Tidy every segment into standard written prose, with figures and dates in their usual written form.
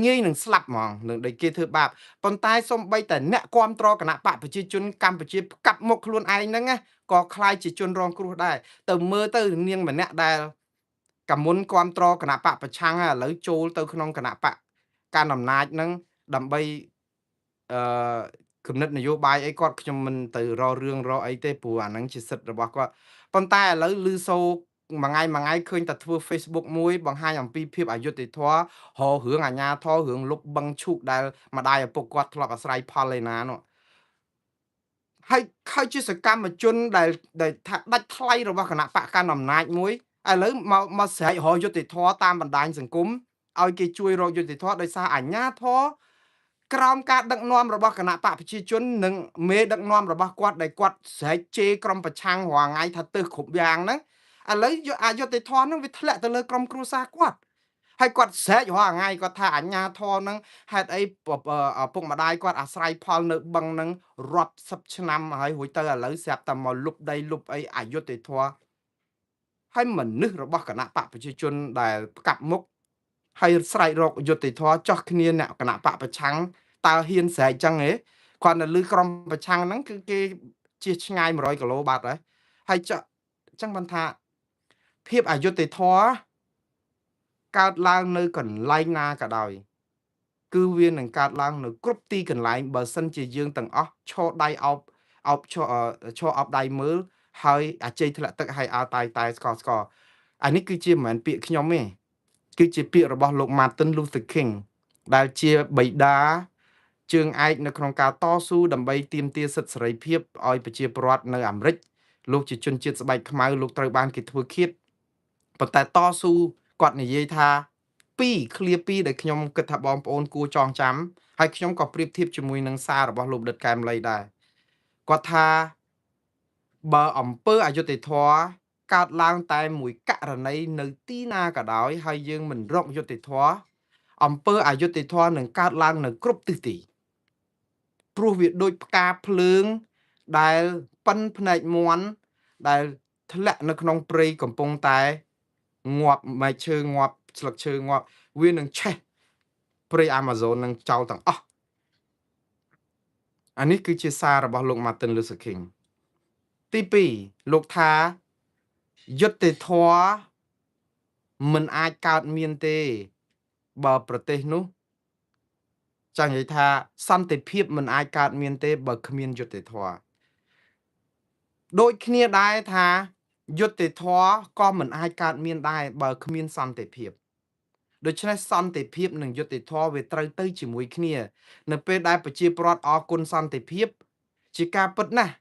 ងាយនឹងស្លាប់ហ្មងនឹងដែលគេធ្វើបាបប៉ុន្តែសូម្បីតែអ្នកគាំទ្រគណៈបកប្រជាជនកម្ពុជាកាប់មុខខ្លួនឯងហ្នឹងណាក៏คล้ายជាជនរងគ្រោះដែរទៅមើលទៅនាងម្នាក់ដែលកមុនគាំទ្រគណៈបកប្រឆាំងឥឡូវចូលទៅក្នុងគណៈបកកាន់អំណាចហ្នឹងដើម្បីអឺគំនិតនយោបាយអីគាត់ខ្ញុំមិនទៅរករឿងរកអីទេព្រោះអាហ្នឹងជាសិទ្ធិរបស់គាត់ប៉ុន្តែឥឡូវឮសូរមួយថ្ងៃឃើញតែធ្វើ Facebook មួយបង្ហាញអំពីភាពអយុត្តិធម៌ររឿងអាញាធររឿងលុបបឹងឈូកដែលម្ដាយឪពុកគាត់ធ្លាប់អាស្រ័យផលឯណានោះហើយជាសកម្មជនដែលថាដាច់ថ្លៃរបស់គណៈបកកណ្ដាលអំណាចមួយឥឡូវមកស្រែករកយុត្តិធម៌តាមបណ្ដាញសង្គមឲ្យគេជួយរកយុត្តិធម៌ដោយសារអាញាធរក្រោមការដឹកនាំរបស់គណៈបកប្រជាជននិងមេដឹកនាំរបស់គាត់ដែលគាត់ស្រែកជេរក្រុមប្រឆាំងរាល់ថ្ងៃថាទើសគ្រប់យ៉ាងហ្នឹងឥឡូវយកអយុត្តិធម៌ហ្នឹងវាធ្លាក់ទៅលើក្រុមគ្រួសារគាត់ហើយគាត់ស្រែករាល់ថ្ងៃគាត់ថាអញ្ញាធរហ្នឹងហេតុអីឪពុកម្ដាយគាត់អាស្រ័យផលនៅបឹងហ្នឹងរាប់សិបឆ្នាំហើយរួចទៅឥឡូវស្រាប់តែមកលុបដីលុបអីអយុត្តិធម៌ហើយមនុស្សរបស់គណៈបកប្រជាជនដែលផ្កាប់មុខហើយស្រែករកយុត្តិធម៌ចោះគ្នាអ្នកគណៈបកប្រឆាំងតើហ៊ានស្រែកចឹងហ៎គាត់នៅលើក្រុមប្រឆាំងហ្នឹងគឺគេជិះឆ្ងាយ100គីឡូបាត់ហើយចុះចឹងបានថាភាពអយុត្តិធម៌កើតឡើងនៅកន្លែងណាក៏ដោយគឺវានឹងកើតឡើងនៅគ្រប់ទីកន្លែងបើសិនជាយើងទាំងអស់ឈរដៃអោបឈរអោបដៃមើលហើយអាជ័យធ្លាក់ទឹកហើយអើតែស្កអានេះគឺជាមិនមែនពាក្យខ្ញុំទេគឺជាពាក្យរបស់លោក Martin Luther King ដែលជាបិតាជើងឯកនៅក្នុងការតស៊ូដើម្បីទាមទារសិទ្ធិសេរីភាពឲ្យប្រជាពលរដ្ឋនៅអាមេរិកលោកជាជនជាតិស្បែកខ្មៅលោកត្រូវបានគេធ្វើឃាតប៉ុន្តែតស៊ូគាត់និយាយថាឃ្លាពីរដែលខ្ញុំគិតថាបងប្អូនគួរចងចាំហើយខ្ញុំក៏ប្រៀបធៀបជាមួយនឹងសាររបស់លោកដិតកែមលីដែរគាត់ថាបើអំពើអយុត្តិធម៌កើតឡើងតែមួយករណីនៅទីណាក៏ដោយហើយយើងមិនរកយុត្តិធម៌អំពើអយុត្តិធម៌នឹងកើតឡើងនៅគ្រប់ទិសទីព្រោះវាដូចផ្កាភ្លើងដែលប៉ិនភ្នែកមាន់ដែលធ្លាក់នៅក្នុងព្រៃកំពុងតែងាប់មែកឈើងាប់ស្លឹកឈើងាប់វានឹងឆេះព្រៃ Amazon នឹងចោលទាំងអស់អានេះគឺជាសាររបស់លោក Martin Luther King ទី2លោកថាយុត្តិធម៌មិនអាចកើតមានទេបើប្រទេសនោះចង់និយាយថាសន្តិភាពមិនអាចកើតមានទេបើគ្មានយុត្តិធម៌ដូចគ្នាដែរថាយុត្តិធម៌ក៏មិនអាចកើតមានដែរបើគ្មានសន្តិភាពដូច្នេះសន្តិភាពនិងយុត្តិធម៌វាត្រូវទៅជាមួយគ្នានៅពេលដែលប្រជាពលរដ្ឋអរគុណសន្តិភាពជាការពិតណាស់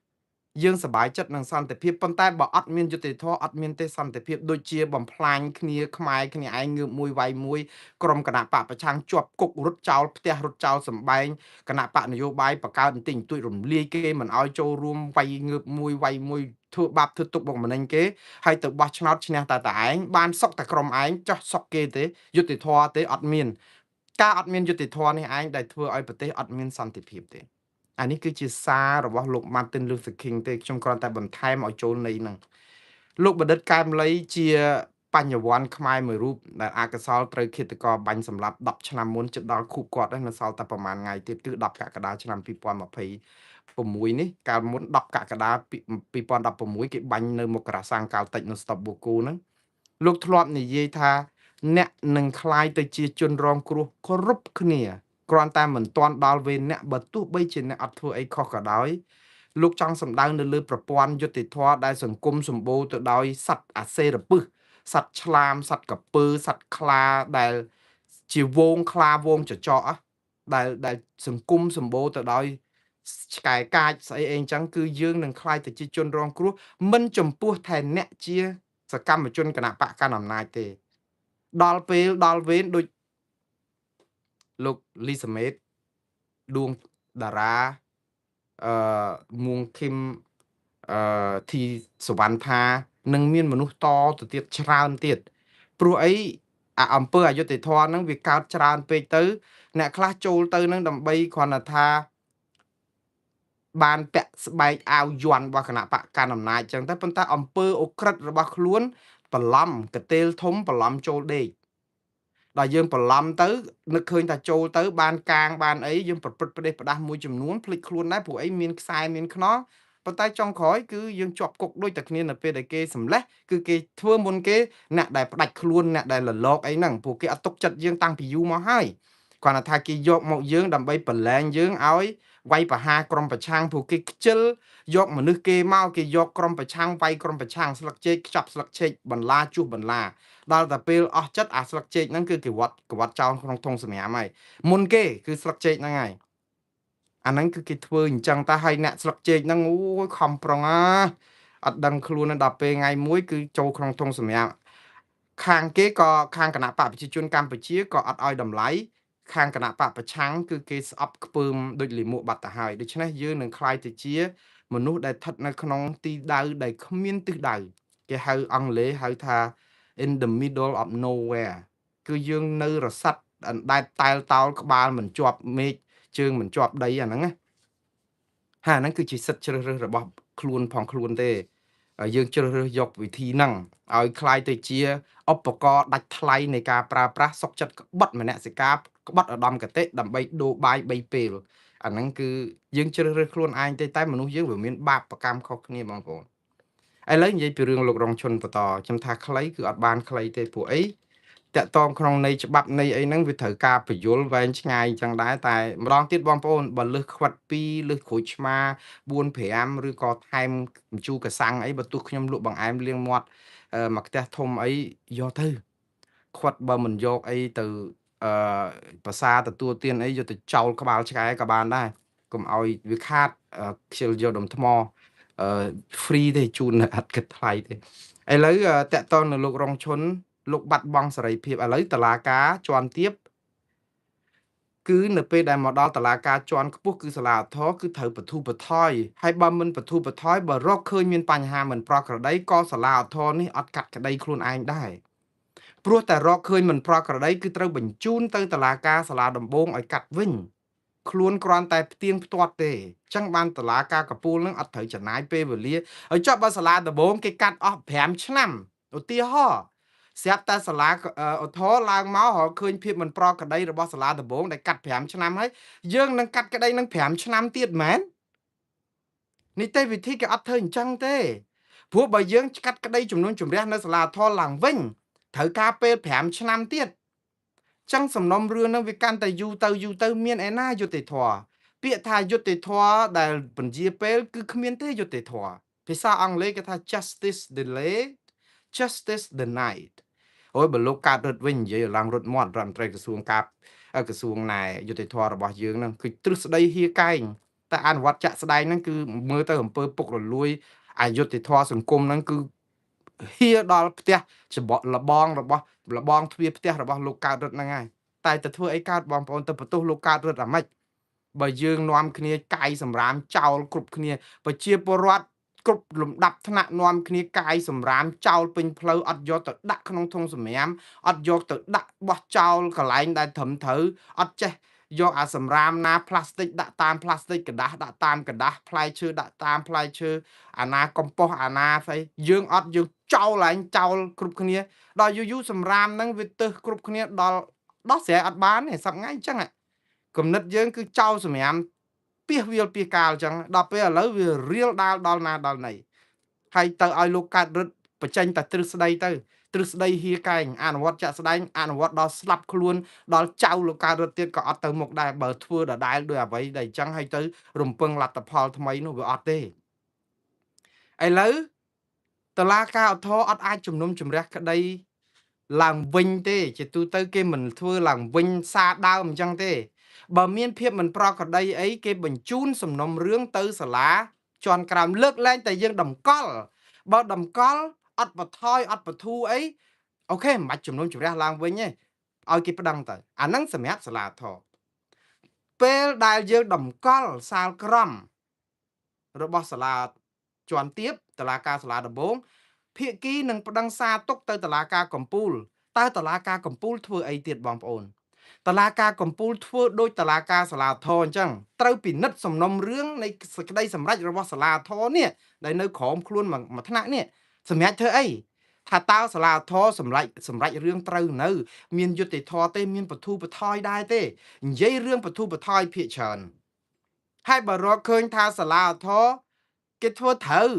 យើងសប្បាយចិត្តនឹងសន្តិភាពប៉ុន្តែបើអត់មានយុត្តិធម៌អត់មានទេសន្តិភាពដូចជាបំផ្លាញគ្នាខ្មែរគ្នាឯងងើបមួយវាយមួយក្រុមគណៈបកប្រឆាំងជាប់គុករត់ចោលផ្ទះរត់ចោលសម្បែងគណៈបកនយោបាយបង្កើតបន្តិចបន្តួចរំលាយគេមិនឲ្យចូលរួមវាយងើបមួយវាយមួយធ្វើបាបធ្វើទុកបុកម្នេញគេហើយទៅបោះឆ្នោតឈ្នះតែឯងបានសុកតែក្រុមឯងចោះសុកគេទេយុត្តិធម៌ទេអត់មានការអត់មានយុត្តិធម៌នេះឯងដែលធ្វើឲ្យប្រទេសអត់មានសន្តិភាពទេអានេះគឺជាសាររបស់លោក Martin Luther King ទេខ្ញុំគ្រាន់តែបន្ថែមឲ្យចូលន័យហ្នឹងលោកបណ្ឌិតកែមលីជាបញ្ញវន្តខ្មែរមួយរូបដែលអកុសលត្រូវឃាតករបាញ់សម្លាប់10ឆ្នាំមុនជិតដល់ខួបគាត់ហើយនៅសល់តែប្រហែលថ្ងៃទៀតគឺ10កក្កដាឆ្នាំ2026នេះកាលមុន10កក្កដា2016គេបាញ់នៅមុខរាសាំងកាល់តិចនៅស្តុបបូកូហ្នឹងលោកធ្លាប់និយាយថាអ្នកនឹងคล้ายទៅជាជនរងគ្រោះគ្រប់គ្នាគ្រាន់តែមិនទាន់ដល់វេនអ្នកបើទោះបីជាអ្នកអត់ធ្វើអីខុសក៏ដោយលោកចង់សម្ដៅនៅលើប្រព័ន្ធយុត្តិធម៌ដែលសង្គមសម្បូរទៅដោយសត្វអាសេរពិសសត្វឆ្លាមសត្វក្រពើសត្វខ្លាដែលជាវងខ្លាវងចចកដែលសង្គមសម្បូរទៅដោយឆ្កែកាចស្អីអីអញ្ចឹងគឺយើងនឹងខ្លាយទៅជាជនរងគ្រោះមិនចំពោះតែអ្នកជាសកម្មជនគណៈបកកណ្ដាលអំណាចទេដល់ពេលដល់វេនដូចលោកលីសាមេតដួងតារាមួងឃឹមធីសវណ្ណថានឹងមានមនុស្សតទៅទៀតច្រើនទៀតព្រោះអីអំពើអយុត្តិធម៌ហ្នឹងវាកើតច្រើនពេកទៅអ្នកខ្លះចូលទៅនឹងដើម្បីគ្រាន់តែថាបានពាក់ស្បែកអាវយ័ន្តរបស់គណៈបកកណ្ដាលអំណាចចឹងទៅប៉ុន្តែអំពើអូក្រិដ្ឋរបស់ខ្លួនបន្លំកតេលធំបន្លំចូលដេក ដល់យើងបន្លំទៅនឹកឃើញថាចូលទៅបានកាងបានអីយើងប្រព្រឹត្តប្រទេសផ្ដាស់មួយចំនួនភ្លេចខ្លួនដែរព្រោះអីមានខ្សែមានខ្នោះប៉ុន្តែចុងក្រោយគឺយើងជាប់គុកដូចតែគ្នានៅពេលដែលគេសម្លេះគឺគេធ្វើមុនគេអ្នកដែលផ្ដាច់ខ្លួនអ្នកដែលលលកអីហ្នឹងព្រោះគេអត់ទុកចិត្តយើងតាំងពីយូរមកហើយគ្រាន់តែថាគេយកមកយើងដើម្បីបន្លែងយើងឲ្យវាយប្រហារក្រុមប្រឆាំងព្រោះគេខ្ជិលយកមនុស្សគេមកគេយកក្រុមប្រឆាំងវាយក្រុមប្រឆាំងស្លឹកចេកខ្ចប់ស្លឹកចេកបន្លាជួសបន្លាដល់តែពេលអស់ចិត្តអាស្លឹកចេកហ្នឹងគឺគេវត្តចោលក្នុងធុងសម្រាមហើយមុនគេគឺស្លឹកចេកហ្នឹងហើយអាហ្នឹងគឺគេធ្វើអញ្ចឹងតែឲ្យអ្នកស្លឹកចេកហ្នឹងអូយខំប្រឹងអត់ដឹងខ្លួនដល់ពេលថ្ងៃមួយគឺចូលក្នុងធុងសម្រាមខាងគេក៏ខាងគណៈបកប្រជាជនកម្ពុជាក៏អត់ឲ្យតម្លៃខាងគណៈបកប្រឆាំងគឺគេស្អប់ខ្ពើមដូចលិមួកបាត់ទៅហើយដូច្នេះយើងនឹងខ្លាយទៅជាមនុស្សដែលស្ថិតនៅក្នុងទីដៅដែលគ្មានទិសដៅគេហៅអង់គ្លេសហៅថា in the middle of nowhere គឺយើងនៅរសាត់អណ្ដែតតែលតោលក្បាលមិនជាប់មេឃជើងមិនជាប់ដីអាហ្នឹងណាហើយអាហ្នឹងគឺជាសិទ្ធិជ្រើសរើសរបស់ខ្លួនផងខ្លួនទេហើយយើងជ្រើសរើសយកវិធីហ្នឹងឲ្យคล้ายទៅជាឧបករណ៍ដាច់ថ្លៃនៃការប្រើប្រាស់សុកចិត្តក្បត់មនសិការក្បត់ឧត្តមគតិដើម្បីដូរបាយ3ពេលអាហ្នឹងគឺយើងជ្រើសរើសខ្លួនឯងទេតែមនុស្សយើងវាមានបាបកម្មខុសគ្នាបងប្អូនឥឡូវនិយាយពីរឿងលោករងឈុនបន្តខ្ញុំថាខ្លីគឺអត់បានខ្លីទេព្រោះអីតាក់ទងក្នុងន័យច្បាប់ន័យអីហ្នឹងវាត្រូវការបញ្យលវែងឆ្ងាយអញ្ចឹងដែរតែម្ដងទៀតបងប្អូនបើលើសខ្វិត2លើសក្រូចឆ្មា4 5ឬក៏ថែមម្ជូរកសាំងអីបើទោះខ្ញុំលក់បង្អែមលាងមាត់មកផ្ទះធំអីយកទៅខ្វិតបើមិនយកអីទៅអឺភាសាទទួលទានអីយកទៅចោលក្បាលឆ្កែក៏បានដែរកុំឲ្យវាខាតខ្ជិលយកដុំថ្មfree ទេជូនអត់គិតថ្លៃទេឥឡូវតាក់ទងនៅលោករងឈុនលោកបាត់បង់សេរីភាពឥឡូវតុលាការជាន់ទាបគឺនៅពេលដែលមកដល់តុលាការជាន់ខ្ពស់គឺសាលាឧទ្ធរគឺត្រូវបទូបថយហើយបើមិនបទូបថយបើរកឃើញមានបញ្ហាមិនប្រក្រតីក៏សាលាឧទ្ធរនេះអត់កាត់ក្តីខ្លួនឯងដែរព្រោះតែរកឃើញមិនប្រក្រតីគឺត្រូវបញ្ជូនទៅតុលាការសាលាដំបងឲ្យកាត់វិញខ្លួនគ្រាន់តែផ្ទៀងផ្ទាត់ទេអញ្ចឹងបានតុលាការកំពូលនឹងអត់ត្រូវចំណាយពេលវេលាហើយចុះបើសាលាដំបងគេកាត់អស់5ឆ្នាំឧទាហរណ៍ស្រាប់តែសាលាឧទ្ធរឡើងមករកឃើញភាពមិនប្រក្រតីរបស់សាលាដំបងដែលកាត់5ឆ្នាំហើយយើងនឹងកាត់ក្តីនឹង5ឆ្នាំទៀតមែននីតិវិធីគេអត់ធ្វើអញ្ចឹងទេព្រោះបើយើងកាត់ក្តីចំនួនជំរះនៅសាលាឧទ្ធរឡើងវិញត្រូវការពេល5ឆ្នាំទៀតចឹងសំណុំរឿងនឹងវាកាន់តែយូរទៅមានឯណាយុត្តិធម៌ពាក្យថាយុត្តិធម៌ដែលពន្យាពេលគឺគ្មានទេយុត្តិធម៌ភាសាអង់គ្លេសគេថា justice delayed justice denied អូយបើលោកកើតរត់វិញនិយាយឡើងរត់មាត់រដ្ឋមន្ត្រីក្រសួងក្រសួងណែយុត្តិធម៌របស់យើងហ្នឹងគឺទ្រឹស្ដីហៀកែងតែអនុវត្តចាក់ស្ដែងហ្នឹងគឺមើលទៅអំពើពុករលួយអយុត្តិធម៌សង្គមហ្នឹងគឺហៀដល់ផ្ទះច្បក់លបងរបស់លបងទ្វារផ្ទះរបស់លោកកើតរត់ហ្នឹងហើយតែទៅធ្វើអីកើតបងប្អូនទៅបន្ទោសលោកកើតរត់អាម៉េចបើយើងនាំគ្នាកាយសម្រាមចោលគ្រប់គ្នាប្រជាពលរដ្ឋគ្រប់លំដាប់ថ្នាក់នាំគ្នាកាយសម្រាមចោលពេញផ្លូវអត់យកទៅដាក់ក្នុងធុងសម្រាមអត់យកទៅដាក់បោះចោលកន្លែងដែលត្រឹមត្រូវអត់ចេះយកអាសម្រាមណាផ្លាស្ទិកដាក់តាមផ្លាស្ទិកกระดาษដាក់តាមកระดาษផ្លែឈើដាក់តាមផ្លែឈើអាណាកំប៉ុស្តអាណាស្អីយើងអត់យើងចោលឡើងចោលគ្រប់គ្នាដល់យូរសម្រាមហ្នឹងវាទើសគ្រប់គ្នាដល់ដោះស្រាយអត់បានទេសប្ងៃអញ្ចឹងគំនិតយើងគឺចោលសម្រាមពីវាលពីកាលអញ្ចឹងដល់ពេលឥឡូវវារៀលដាលដល់ណាដល់ណីហើយទៅឲ្យលោកកើតរឹតបញ្ចេញតែទ្រឹស្ដីទៅទ្រឹស្ដីហៀកែងអនុវត្តចាក់ស្ដែងអនុវត្តដល់ស្លាប់ខ្លួនដល់ចៅលោកកើតរត់ទៀតក៏អត់ទៅមុខដែរបើធ្វើដដែលដោយអ្វីដែលអញ្ចឹងហើយទៅរំពឹងលទ្ធផលថ្មីនោះវាអត់ទេឥឡូវតុលាការឧទ្ធរអត់អាចជំនុំជម្រះក្តីឡើងវិញទេជាទូទៅគេមិនធ្វើឡើងវិញសារដើមអញ្ចឹងទេបើមានភាពមិនប្រក្រតីអីគេបញ្ជូនសំណុំរឿងទៅសាលាជាន់ក្រោមលើកលែងតែយើងតម្កល់បើតម្កល់អត់បថយអត់បធូរអីអូខេមិនបាច់ជំនុំជម្រះឡើងវិញទេឲ្យគេប្តឹងទៅអាហ្នឹងសម្រាប់សាលាធរពេលដែលយើងតម្កល់សាលក្រមរបស់សាលាជាន់ទាបតុលាការសាលាដំបងភាគីនឹងប្តឹងសារទុកទៅតុលាការកំពូលតើតុលាការកំពូលធ្វើអីទៀតបងប្អូនតុលាការកំពូលធ្វើដោយតុលាការសាលាធរអញ្ចឹងត្រូវពិនិត្យសំណុំរឿងនៃសេចក្តីសម្រេចរបស់សាលាធរនេះដែលនៅក្រោមខ្លួនមួយថ្នាក់នេះសម្រាប់ធ្វើអី ថាតើសាលាធរសម្រេចរឿងត្រូវនៅមានយុត្តិធម៌ទេមានបទូបថយដែរទេនិយាយរឿងបទូបថយភាកច្រើនហើយបើរកឃើញថាសាលាធរគេធ្វើត្រូវ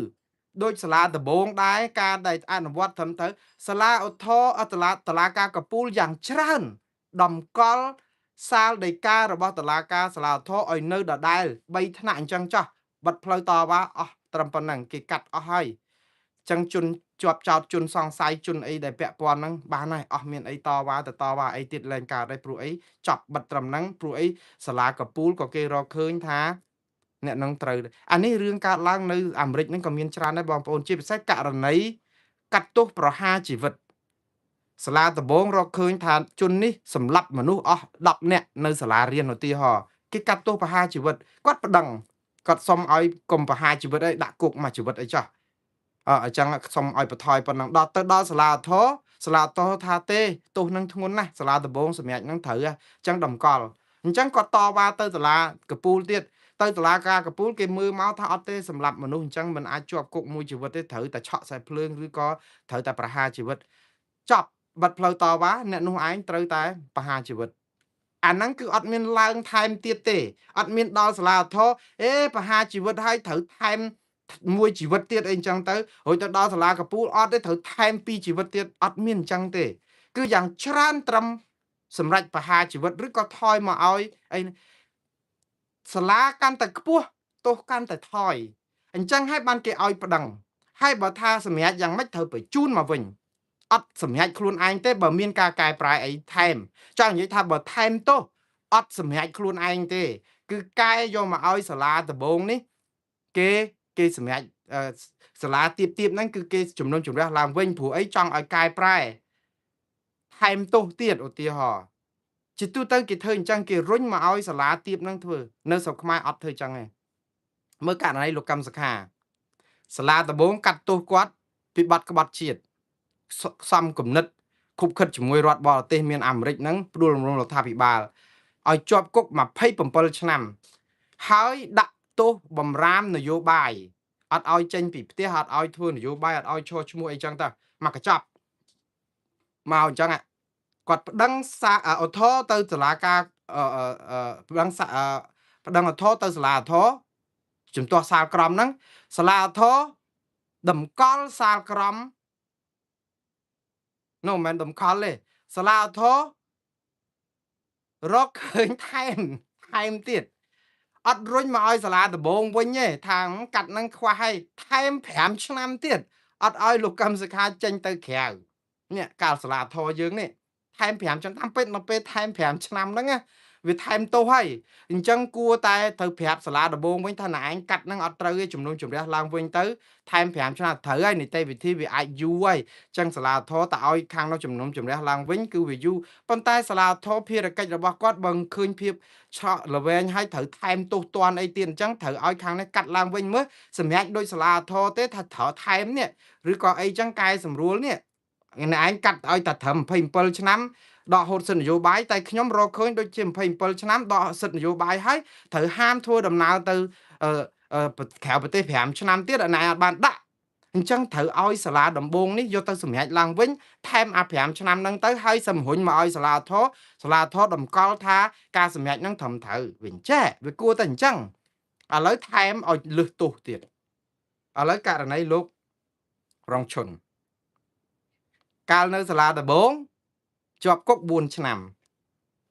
ដូចសាលាដំបងដែរការដែលអនុវត្តត្រឹមត្រូវសាលាឧទ្ធរតឡាការកពូលយ៉ាងច្រើនតម្កល់សាលដីការបស់តុលាការសាលាឧទ្ធរឲ្យនៅដដែល3ថ្នាក់អញ្ចឹងចោះបិទផ្លូវតវ៉ាអស់ត្រឹមប៉ុណ្ណឹងគេកាត់អស់ហើយចឹងជន់ជាប់ចោតជន់សង្ស័យជន់អីដែលពាក់ព័ន្ធហ្នឹងបានហើយអស់មានអីតវ៉ាអីទៀតលែងកើតហើយព្រោះអីចប់បិទត្រឹមហ្នឹងព្រោះអីសាលាកពូលក៏គេរកឃើញថាអ្នកនឹងត្រូវអានេះរឿងកើតឡើងនៅអាមេរិកហ្នឹងក៏មានច្រើនដែរបងប្អូនជាពិសេសករណីកាត់ទោសប្រហារជីវិតសាលាដំបងរកឃើញថាជននេះសម្លាប់មនុស្សអស់10នាក់នៅសាលារៀនឧទាហរណ៍គេកាត់ទោសប្រហារជីវិតគាត់ប្តឹងគាត់សុំឲ្យកុំប្រហារជីវិតឲ្យដាក់គុកមួយជីវិតអីចាស់អញ្ចឹងសុំឲ្យបន្ថយប៉ុណ្ណឹងដល់សាលាធរថាទេទោសនឹងធ្ងន់ណាស់សាលាដំបងសម្រាប់នឹងត្រូវអញ្ចឹងតម្កល់អញ្ចឹងគាត់តវ៉ាទៅសាលាកពូលទៀតទៅតុលាការកពូលគេមើលមកថាអត់ទេសម្រាប់មនុស្សអញ្ចឹងមិនអាចជាប់គុកមួយជីវិតទេត្រូវតែឆក់ខ្សែភ្លើងឬក៏ត្រូវតែប្រហារជីវិតចប់បិទផ្លូវតវ៉ាអ្នកនោះឯងត្រូវតែប្រហារជីវិតអាហ្នឹងគឺអត់មានឡើងថែមទៀតទេអត់មានដល់សាលាធរប្រហារជីវិតឲ្យត្រូវថែមមួយជីវិតទៀតអីចឹងទៅរួចទៅដល់សាលាកពូលអត់ទេត្រូវថែម2ជីវិតទៀតអត់មានអញ្ចឹងទេគឺយ៉ាងច្រើនត្រឹមសម្រាប់ប្រហារជីវិតឬក៏ថយមកឲ្យអីសាលាកាន់តែខ្ពស់ទោសកាន់តែថយអញ្ចឹងហើយបានគេឲ្យប្តឹងហើយបើថាសម្រាប់យ៉ាងម៉េចត្រូវបញ្ជូនមកវិញអត់សម្រាប់ខ្លួនឯងទេបើមានការកែប្រែអីថែមចង់និយាយថាបើថែមទោសអត់សម្រាប់ខ្លួនឯងទេគឺកែយកមកឲ្យសាលាដំបងនេះគេសម្រាប់សាលាទៀបហ្នឹងគឺគេជំនុំជម្រះឡើងវិញព្រោះអីចង់ឲ្យកែប្រែថែមទោសទៀតឧទាហរណ៍ជាទូទៅគេធ្វើអញ្ចឹងគេរុញមកឲ្យសាលាទៀបហ្នឹងធ្វើនៅស្រុកខ្មែរអត់ធ្វើអញ្ចឹងទេមើលករណីលោកកឹមសុខាសាលាដំបងកាត់ទោសគាត់ពីបទក្បត់ជាតិសំគំនិតខុបខិតជាមួយរដ្ឋបរទេសមានអាមេរិកហ្នឹងផ្ដួលរំលំរដ្ឋាភិបាលឲ្យជាប់គុក27ឆ្នាំហើយដាក់ទោសបំរាមនយោបាយអត់ឲ្យចេញពីផ្ទះអត់ឲ្យធ្វើនយោបាយអត់ឲ្យឈរឈ្មោះអីចឹងទៅមកកញ្ចប់មកអញ្ចឹងគាត់ប្តឹងឧទ្ធរទៅតុលាការប្តឹងឧទ្ធរទៅសាលាឧទ្ធរជំទាស់សាលក្រមហ្នឹងសាលាឧទ្ធរតម្កល់សាលក្រមនោះមិនមែនតម្កល់ទេសាលាឧទ្ធររកឃើញថែមទៀតអត់រុញមកឲ្យសាលាដំបងវិញទេថាកាត់នឹងខ្វះឲ្យថែម5ឆ្នាំទៀតអត់ឲ្យលោកកឹមសុខាចេញទៅក្រៅនេះកាលសាលាធរយើងនេះថែម5ឆ្នាំតាមពេលនៅពេលថែម5ឆ្នាំហ្នឹងវាថែមទោសហើយអញ្ចឹងគួរតែត្រូវប្រាប់សាលាដំបងវិញថាណែឯងកាត់នឹងអត់ត្រូវទេជំនុំជម្រះឡើងវិញទៅថែម5ឆ្នាំត្រូវហើយនីតិវិធីវាអាចយូរហើយអញ្ចឹងសាលាធរតើឲ្យខាងនោះជំនុំជម្រះឡើងវិញគឺវាយូរប៉ុន្តែសាលាធរភារកិច្ចរបស់គាត់បើឃើញភាពឆក់ល្វែងហើយត្រូវថែមទោសទណ្ឌអីទៀតអញ្ចឹងត្រូវឲ្យខាងនេះកាត់ឡើងវិញមើលសម្រាប់ដូចសាលាធរទេថាត្រូវថែមនេះឬក៏អីចឹងកែសម្រួលនេះឯងកាត់ឲ្យតែត្រឹម27ឆ្នាំដកហូតសិទ្ធិនយោបាយតែខ្ញុំរកឃើញដូចជា27ឆ្នាំដកសិទ្ធិនយោបាយហើយត្រូវហាមធ្វើដំណើរទៅក្រៅប្រទេស5ឆ្នាំទៀតអាណែអត់បានដាក់អញ្ចឹងត្រូវឲ្យសាលាដំបងនេះយកទៅសម្រេចឡើងវិញថែម5ឆ្នាំហ្នឹងទៅហើយសម្រុញមកឲ្យសាលាធរតម្កល់ថាការសម្រេចហ្នឹងត្រឹមត្រូវវិញចេះវាគួរតែអញ្ចឹងឥឡូវថែមឲ្យលឹះទោសទៀតឥឡូវករណីលោករងឈុនកាលនៅសាលាដំបងជាប់គុក4ឆ្នាំ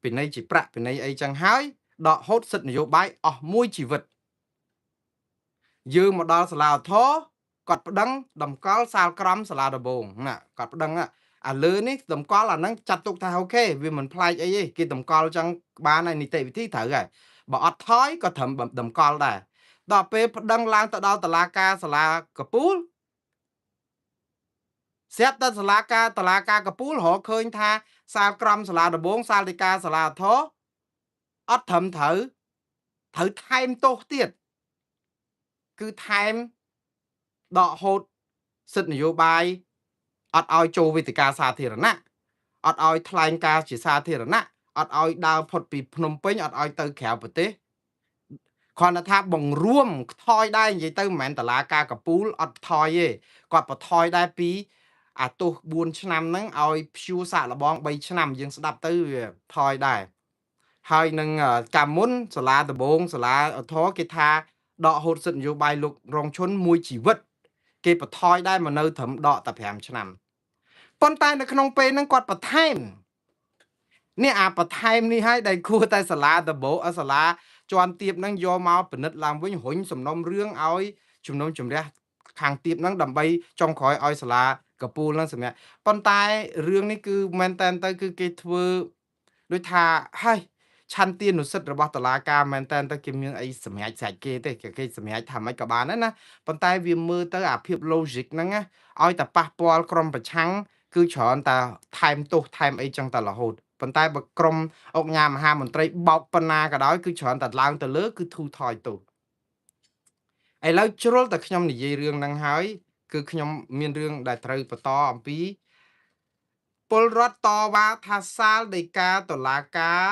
ពិន័យជាប្រាក់ពិន័យអីចឹងហើយដកហូតសិទ្ធិនយោបាយអស់មួយជីវិតយើងមកដល់សាលាឧទ្ធរគាត់ប្តឹងតម្កល់សាលក្រមសាលាដំបងណាគាត់ប្តឹងអាលើនេះតម្កល់អាហ្នឹងចាត់ទុកថាអូខេវាមិនប្លែកអីទេគេតម្កល់ចឹងបានហើយនីតិវិធីត្រូវហើយបើអត់ថយក៏ត្រឹមតម្កល់ដែរដល់ពេលប្តឹងឡើងទៅដល់តុលាការសាលាកពូលស្រាប់តែតុលាការកពូលរកឃើញថាសាលក្រមសាលាដំបងសាលដីកាសាលាធរអត់ត្រឹមត្រូវថែមទោសទៀតគឺថែមដកហូតសិទ្ធិនយោបាយអត់ឲ្យចូលវេទិកាសាធារណៈអត់ឲ្យថ្លែងការណ៍ជាសាធារណៈអត់ឲ្យដើរផុតពីភ្នំពេញអត់ឲ្យទៅក្រៅប្រទេសគ្រាន់តែថាបង្រួមថយដែរនិយាយទៅមិនមែនតឡាការកពូលអត់ថយទេគាត់បន្ថយដែរពី អាទោស4ឆ្នាំហ្នឹងឲ្យព្យួរសាកល្បង3ឆ្នាំយើងស្ដាប់ទៅវាថយដែរហើយនឹងកាលមុនសាលាដំបងសាលាឧទ្ធរគេថាដកហូតសិទ្ធិនយោបាយលោករងឈុនមួយជីវិតគេបន្ថយដែរមកនៅត្រឹមដកតែ5ឆ្នាំប៉ុន្តែនៅក្នុងពេលហ្នឹងគាត់បន្ថែមនេះអាបន្ថែមនេះឲ្យដែលគួរតែសាលាដំបងសាលាជាន់ទាបហ្នឹងយកមកពិនិត្យឡើងវិញរុញសំណុំរឿងឲ្យជំនុំជម្រះខាងទាបហ្នឹងដើម្បីចុងក្រោយឲ្យសាលាកពូលហ្នឹងសម្រាប់ប៉ុន្តែរឿងនេះគឺមែនតែនទៅគឺគេធ្វើដូចថាហើយឆន្ទានុសិទ្ធិរបស់តុលាការមែនតែនទៅគេមានអីសម្រាប់ស្រេចគេទេគេសម្រាប់ថាម៉េចក៏បានដែរណាប៉ុន្តែវាមើលទៅអាភាព logic ហ្នឹងណាឲ្យតែប៉ះពាល់ក្រុមប្រឆាំងគឺច្រើនតែថែមទោសថែមអីចឹងតែរហូតប៉ុន្តែបើក្រុមអង្គការមហាមន្ត្រីបោកប៉ុណ្ណាក៏ដោយគឺច្រើនតែឡើងទៅលើគឺធូរថយទោសឥឡូវជ្រុលតែខ្ញុំនិយាយរឿងហ្នឹងហើយគឺខ្ញុំមានរឿងដែលត្រូវបន្តអំពីពលរដ្ឋតវ៉ាថាសាលដីកាតុលាការ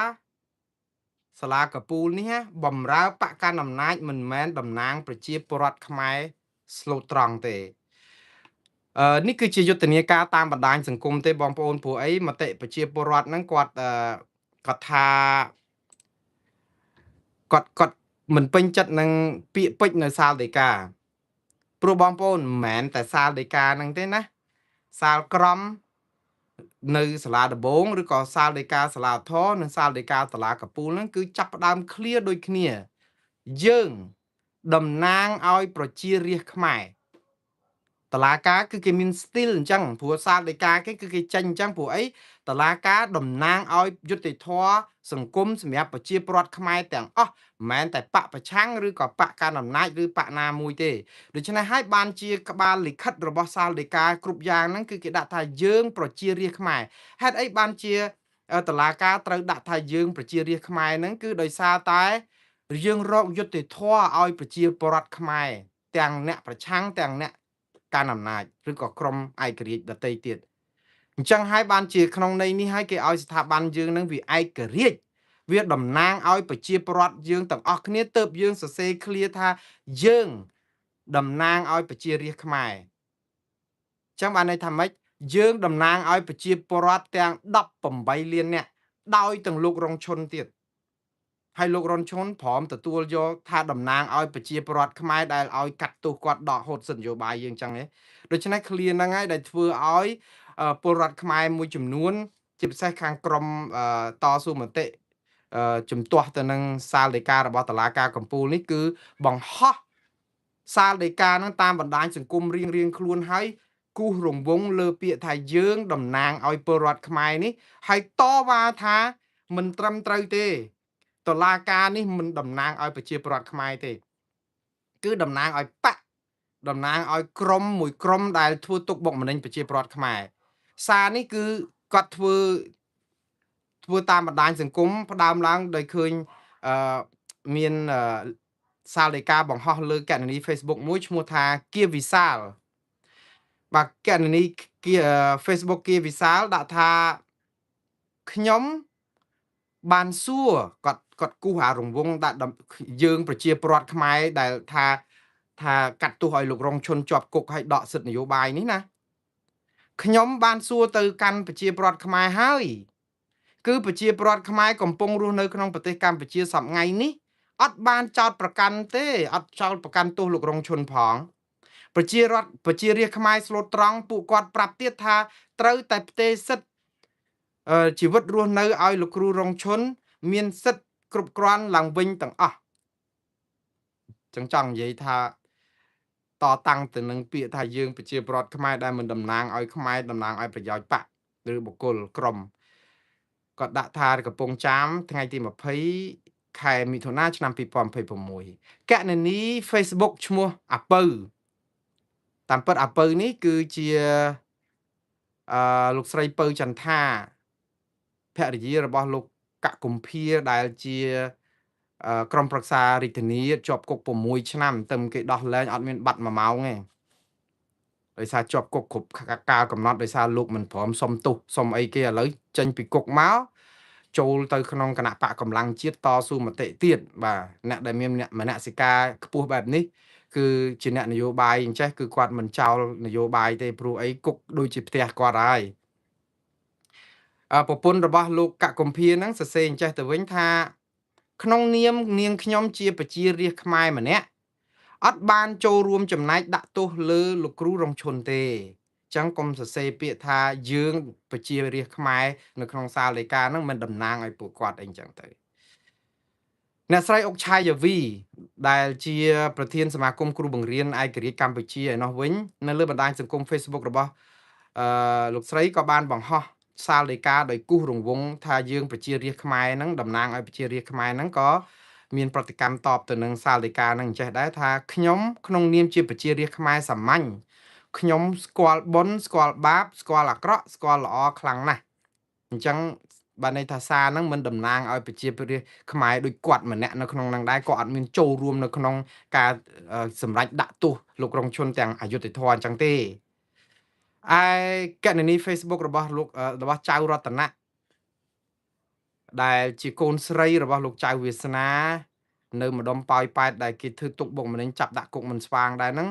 សាលាកពូលនេះបំរើបកកណ្ដាលអំណាចមិនមែនតំណាងប្រជាពលរដ្ឋខ្មែរស្លូតត្រង់ទេនេះគឺជាយុទ្ធនាការតាមបណ្ដាញសង្គមទេបងប្អូនព្រោះអីមតិប្រជាពលរដ្ឋហ្នឹងគាត់គាត់ថាគាត់មិនពេញចិត្តនឹងពាក្យពេចន៍នៅសាលដីកាព្រោះបងប្អូនមិនមែនតែសាលដីកាហ្នឹងទេណាសាលក្រមនៅសាលាដំបងឬក៏សាលដីកាសាលាឧទ្ធរនិងសាលដីកាសាលាកពូលហ្នឹងគឺចាប់ផ្ដើមឃ្លាដូចគ្នាយើងតំណាងឲ្យប្រជារាស្ត្រខ្មែរតឡាការគឺគេមាន style អញ្ចឹងព្រោះសាលដីកាគេគឺគេចេញអញ្ចឹងព្រោះអីតឡាការតំណាងឲ្យយុត្តិធម៌សង្គមសម្រាប់ប្រជាពលរដ្ឋខ្មែរទាំងអស់មិនមែនតែបកប្រឆាំងឬក៏បកកណ្ដាលអំណាចឬបកណាមួយទេដូច្នេះហើយបានជាក្បាលលិខិតរបស់សាលដីកាគ្រប់យ៉ាងហ្នឹងគឺគេដាក់ថាយើងប្រជារាស្ត្រខ្មែរហេតុអីបានជាតឡាការត្រូវដាក់ថាយើងប្រជារាស្ត្រខ្មែរហ្នឹងគឺដោយសារតែយើងរកយុត្តិធម៌ឲ្យប្រជាពលរដ្ឋខ្មែរទាំងអ្នកប្រឆាំងទាំងអ្នកកាន់អំណាចឬក៏ក្រុមឯករាជ្យដទៃទៀតអញ្ចឹងហើយបានជាក្នុងន័យនេះហើយគេឲ្យស្ថាប័នយើងនឹងវាឯករាជ្យវាតំណាងឲ្យប្រជាពលរដ្ឋយើងទាំងអស់គ្នាទៅយើងសរសេរឃ្លាថាយើងតំណាងឲ្យប្រជារាស្ត្រខ្មែរអញ្ចឹងបានន័យថាម៉េចយើងតំណាងឲ្យប្រជាពលរដ្ឋទាំង18លាននាក់ដោយទាំងលោករងឈុនទៀតហើយលោករនឈុនព្រមទទួលយកថាតំណាងឲ្យប្រជាពលរដ្ឋខ្មែរដែលឲ្យកាត់ទោសគាត់ដកហូតសិទ្ធិនយោបាយយើងចឹងឯងដូច្នេះឃ្លាហ្នឹងហើយដែលធ្វើឲ្យពលរដ្ឋខ្មែរមួយចំនួនជាពិសេសខាងក្រមតស៊ូមតិជំទាស់ទៅនឹងសាលដីការបស់តុលាការកំពូលនេះគឺបង្ហោះសាលដីកាហ្នឹងតាមបណ្ដាញសង្គមរៀងខ្លួនហើយគូសរង្វង់លើពាក្យថាយើងតំណាងឲ្យពលរដ្ឋខ្មែរនេះហើយតវ៉ាថាមិនត្រឹមត្រូវទេតុលាការនេះមិនតំណាងឲ្យប្រជាពលរដ្ឋខ្មែរទេគឺតំណាងឲ្យបកតំណាងឲ្យក្រុមមួយក្រុមដែលធ្វើទុកបុកម្នេញប្រជាពលរដ្ឋខ្មែរសារនេះគឺគាត់ធ្វើតាមបណ្ដាញសង្គមផ្ដើមឡើងដោយឃើញមានសាលដីកាបង្ហោះលើកណនី Facebook មួយឈ្មោះថាគៀវិសាលបាទកណនី Facebook គៀវិសាលដាក់ថាខ្ញុំបានសួរគាត់គូសអារង្វង់ដាក់យើងប្រជាពលរដ្ឋខ្មែរដែលថាកាត់ទោសឲ្យលោករងឈុនជាប់គុកឲ្យដកសិទ្ធិនយោបាយនេះណាខ្ញុំបានសួរទៅកាន់ប្រជាពលរដ្ឋខ្មែរហើយគឺប្រជាពលរដ្ឋខ្មែរកំពុងរស់នៅក្នុងប្រទេសកម្ពុជាសប្តាហ៍ថ្ងៃនេះអត់បានចោតប្រកាន់ទេអត់ចោតប្រកាន់ទោសលោករងឈុនផងប្រជារាស្ត្រខ្មែរស្លូតត្រង់ពួកគាត់ប្រាប់ទៀតថាត្រូវតែផ្ទេរសិទ្ធិជីវិតរស់នៅឲ្យលោកគ្រូរងឈុនមានសិទ្ធិគ្រប់គ្រាន់ឡើងវិញទាំងអស់ចឹងចង់និយាយថាតតាំងទៅនឹងពាក្យថាយើងប្រជាពលរដ្ឋខ្មែរដែលមិនតំណាងឲ្យខ្មែរតំណាងឲ្យប្រយោជន៍បកឬបុគ្គលក្រុមគាត់ដាក់ថាកំពង់ចាមថ្ងៃទី20ខែមិថុនាឆ្នាំ2026កណនី Facebook ឈ្មោះអាពៅតាមពិតអាពៅនេះគឺជាលោកស្រីពៅចន្ទថាភរិយារបស់លោកកកុម្ភាដែលជាក្រុមប្រឹក្សារាជធានីជាប់គុក6ឆ្នាំតែគេដោះលែងអត់មានបាត់1ម៉ោងទេដោយសារជាប់គុកគ្រប់កាលកំណត់ដោយសារលោកមិនព្រមសុំទោសសុំអីគេឥឡូវចេញពីគុកមកចូលទៅក្នុងគណៈបកកម្លាំងជាតិតស៊ូមតិទៀតបាទអ្នកដែលមានមនសិការខ្ពស់បែបនេះ គឺជាអ្នកនយោបាយអញ្ចេះគឺគាត់មិនចោលនយោបាយទេព្រោះអីគុកដូចជាផ្ទះគាត់ហើយប្រពន្ធរបស់លោកកកុម្ភាហ្នឹងសរសេរអញ្ចេះទៅវិញថាក្នុងនាមនាងខ្ញុំជាប្រជារាស្ត្រខ្មែរម្នាក់អត់បានចូលរួមចំណែកដាក់ទោសលើលោកគ្រូរងឈុនទេអញ្ចឹងកុំសរសេរពាក្យថាយើងប្រជារាស្ត្រខ្មែរនៅក្នុងសាលដីកាហ្នឹងមិនតំណាងឲ្យពួកគាត់អីអញ្ចឹងទៅអ្នកស្រីអុកឆាយយ៉ាវីដែលជាប្រធានសមាគមគ្រូបង្រៀនឯករាជ្យកម្ពុជាឯនោះវិញនៅលើបណ្ដាញសង្គម Facebook របស់លោកស្រីក៏បានបង្ហោះសាលដីកាដោយគូសរង្វង់ថាយើងប្រជារាស្ត្រខ្មែរហ្នឹងតំណាងឲ្យប្រជារាស្ត្រខ្មែរហ្នឹងក៏មានប្រតិកម្មតបទៅនឹងសាលដីកាហ្នឹងចេះដែរថាខ្ញុំក្នុងនាមជាប្រជារាស្ត្រខ្មែរសាមញ្ញខ្ញុំស្គាល់បុណ្យស្គាល់បាបស្គាល់អាក្រក់ស្គាល់ល្អខ្លាំងណាស់អញ្ចឹងបានន័យថាសារហ្នឹងមិនតំណាងឲ្យប្រជារាស្ត្រខ្មែរដូចគាត់ម្នាក់នៅក្នុងហ្នឹងដែរក៏អត់មានចូលរួមនៅក្នុងការសម្រេចដាក់ទោសលោករងឈុនទាំងអយុត្តិធម៌អញ្ចឹងទេឯកណនី Facebook របស់ចៅរតនៈដែលជាកូនស្រីរបស់លោកចៅវាសនានៅម្ដុំប៉ោយប៉ែតដែលគេធ្វើទុកបុកម្នេញចាប់ដាក់គុកមិនស្វាងដែរហ្នឹង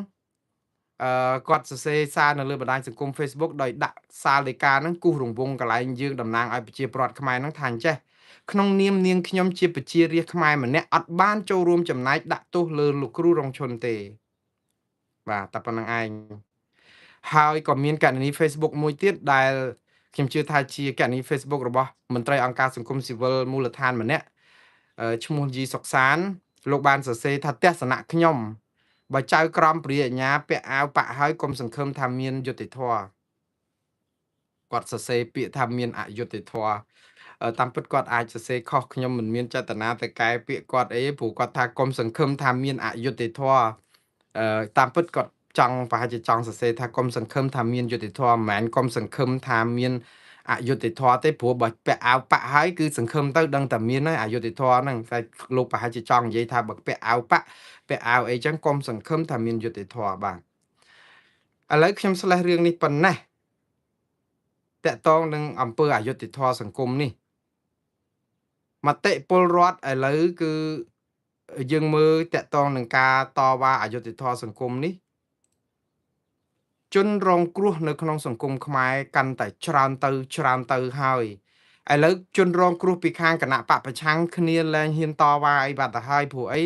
គាត់សរសេរសារនៅលើបណ្ដាញសង្គម Facebook ដោយដាក់សាលដីកាហ្នឹងគូសរង្វង់កន្លែងយើងតំណាងឲ្យប្រជាប្រដ្ឋខ្មែរហ្នឹងថាអញ្ចេះក្នុងនាមនាងខ្ញុំជាប្រជារាស្ត្រខ្មែរម្នាក់អត់បានចូលរួមចំណែកដាក់ទោសលើលោកគ្រូរងឈុនទេបាទតែប៉ុណ្្នឹងឯងហើយក៏មានកណនី Facebook មួយទៀតដែលខ្ញុំជឿថាជាកណនី Facebook របស់មន្ត្រីអង្គការសង្គមស៊ីវិលមូលដ្ឋានម្នាក់ឈ្មោះយីសុកសានលោកបានសរសេរថាទស្សនៈខ្ញុំបើចៅក្រមព្រាអាញាពាក់អាវប៉ាក់ហើយកុំសង្ឃឹមថាមានយុត្តិធម៌គាត់សរសេរពាក្យថាមានអយុត្តិធម៌តាមពិតគាត់អាចសរសេរខុសខ្ញុំមិនមានចេតនាទៅកែពាក្យគាត់អីព្រោះគាត់ថាកុំសង្ឃឹមថាមានអយុត្តិធម៌តាមពិតគាត់ប្រហែលជាចង់សរសេរថាកុំសង្ឃឹមថាមានយុត្តិធម៌មិនមែនកុំសង្ឃឹមថាមានអយុត្តិធម៌ទេព្រោះបើពាក់អាវប៉ាក់ហើយគឺសង្ឃឹមទៅដឹងតែមានហើយអយុត្តិធម៌ហ្នឹងតែលោកប្រហែលជាចង់និយាយថាបើពាក់អាវប៉ាក់ពាក់អាវអីចឹងកុំសង្ឃឹមថាមានយុត្តិធម៌បាទឥឡូវខ្ញុំស្លេះរឿងនេះប៉ុណ្ណេះតកតងនឹងអំពើអយុត្តិធម៌សង្គមនេះមតិពលរដ្ឋឥឡូវគឺយើងមើលតកតងនឹងការតវ៉ាអយុត្តិធម៌សង្គមនេះជនរងគ្រោះនៅក្នុងសង្គមខ្មែរកាន់តែច្រើនទៅហើយឥឡូវជនរងគ្រោះពីខាងគណៈបកប្រឆាំងគ្នាលែងហ៊ានតវ៉ាអីបាត់ទៅហើយព្រោះអី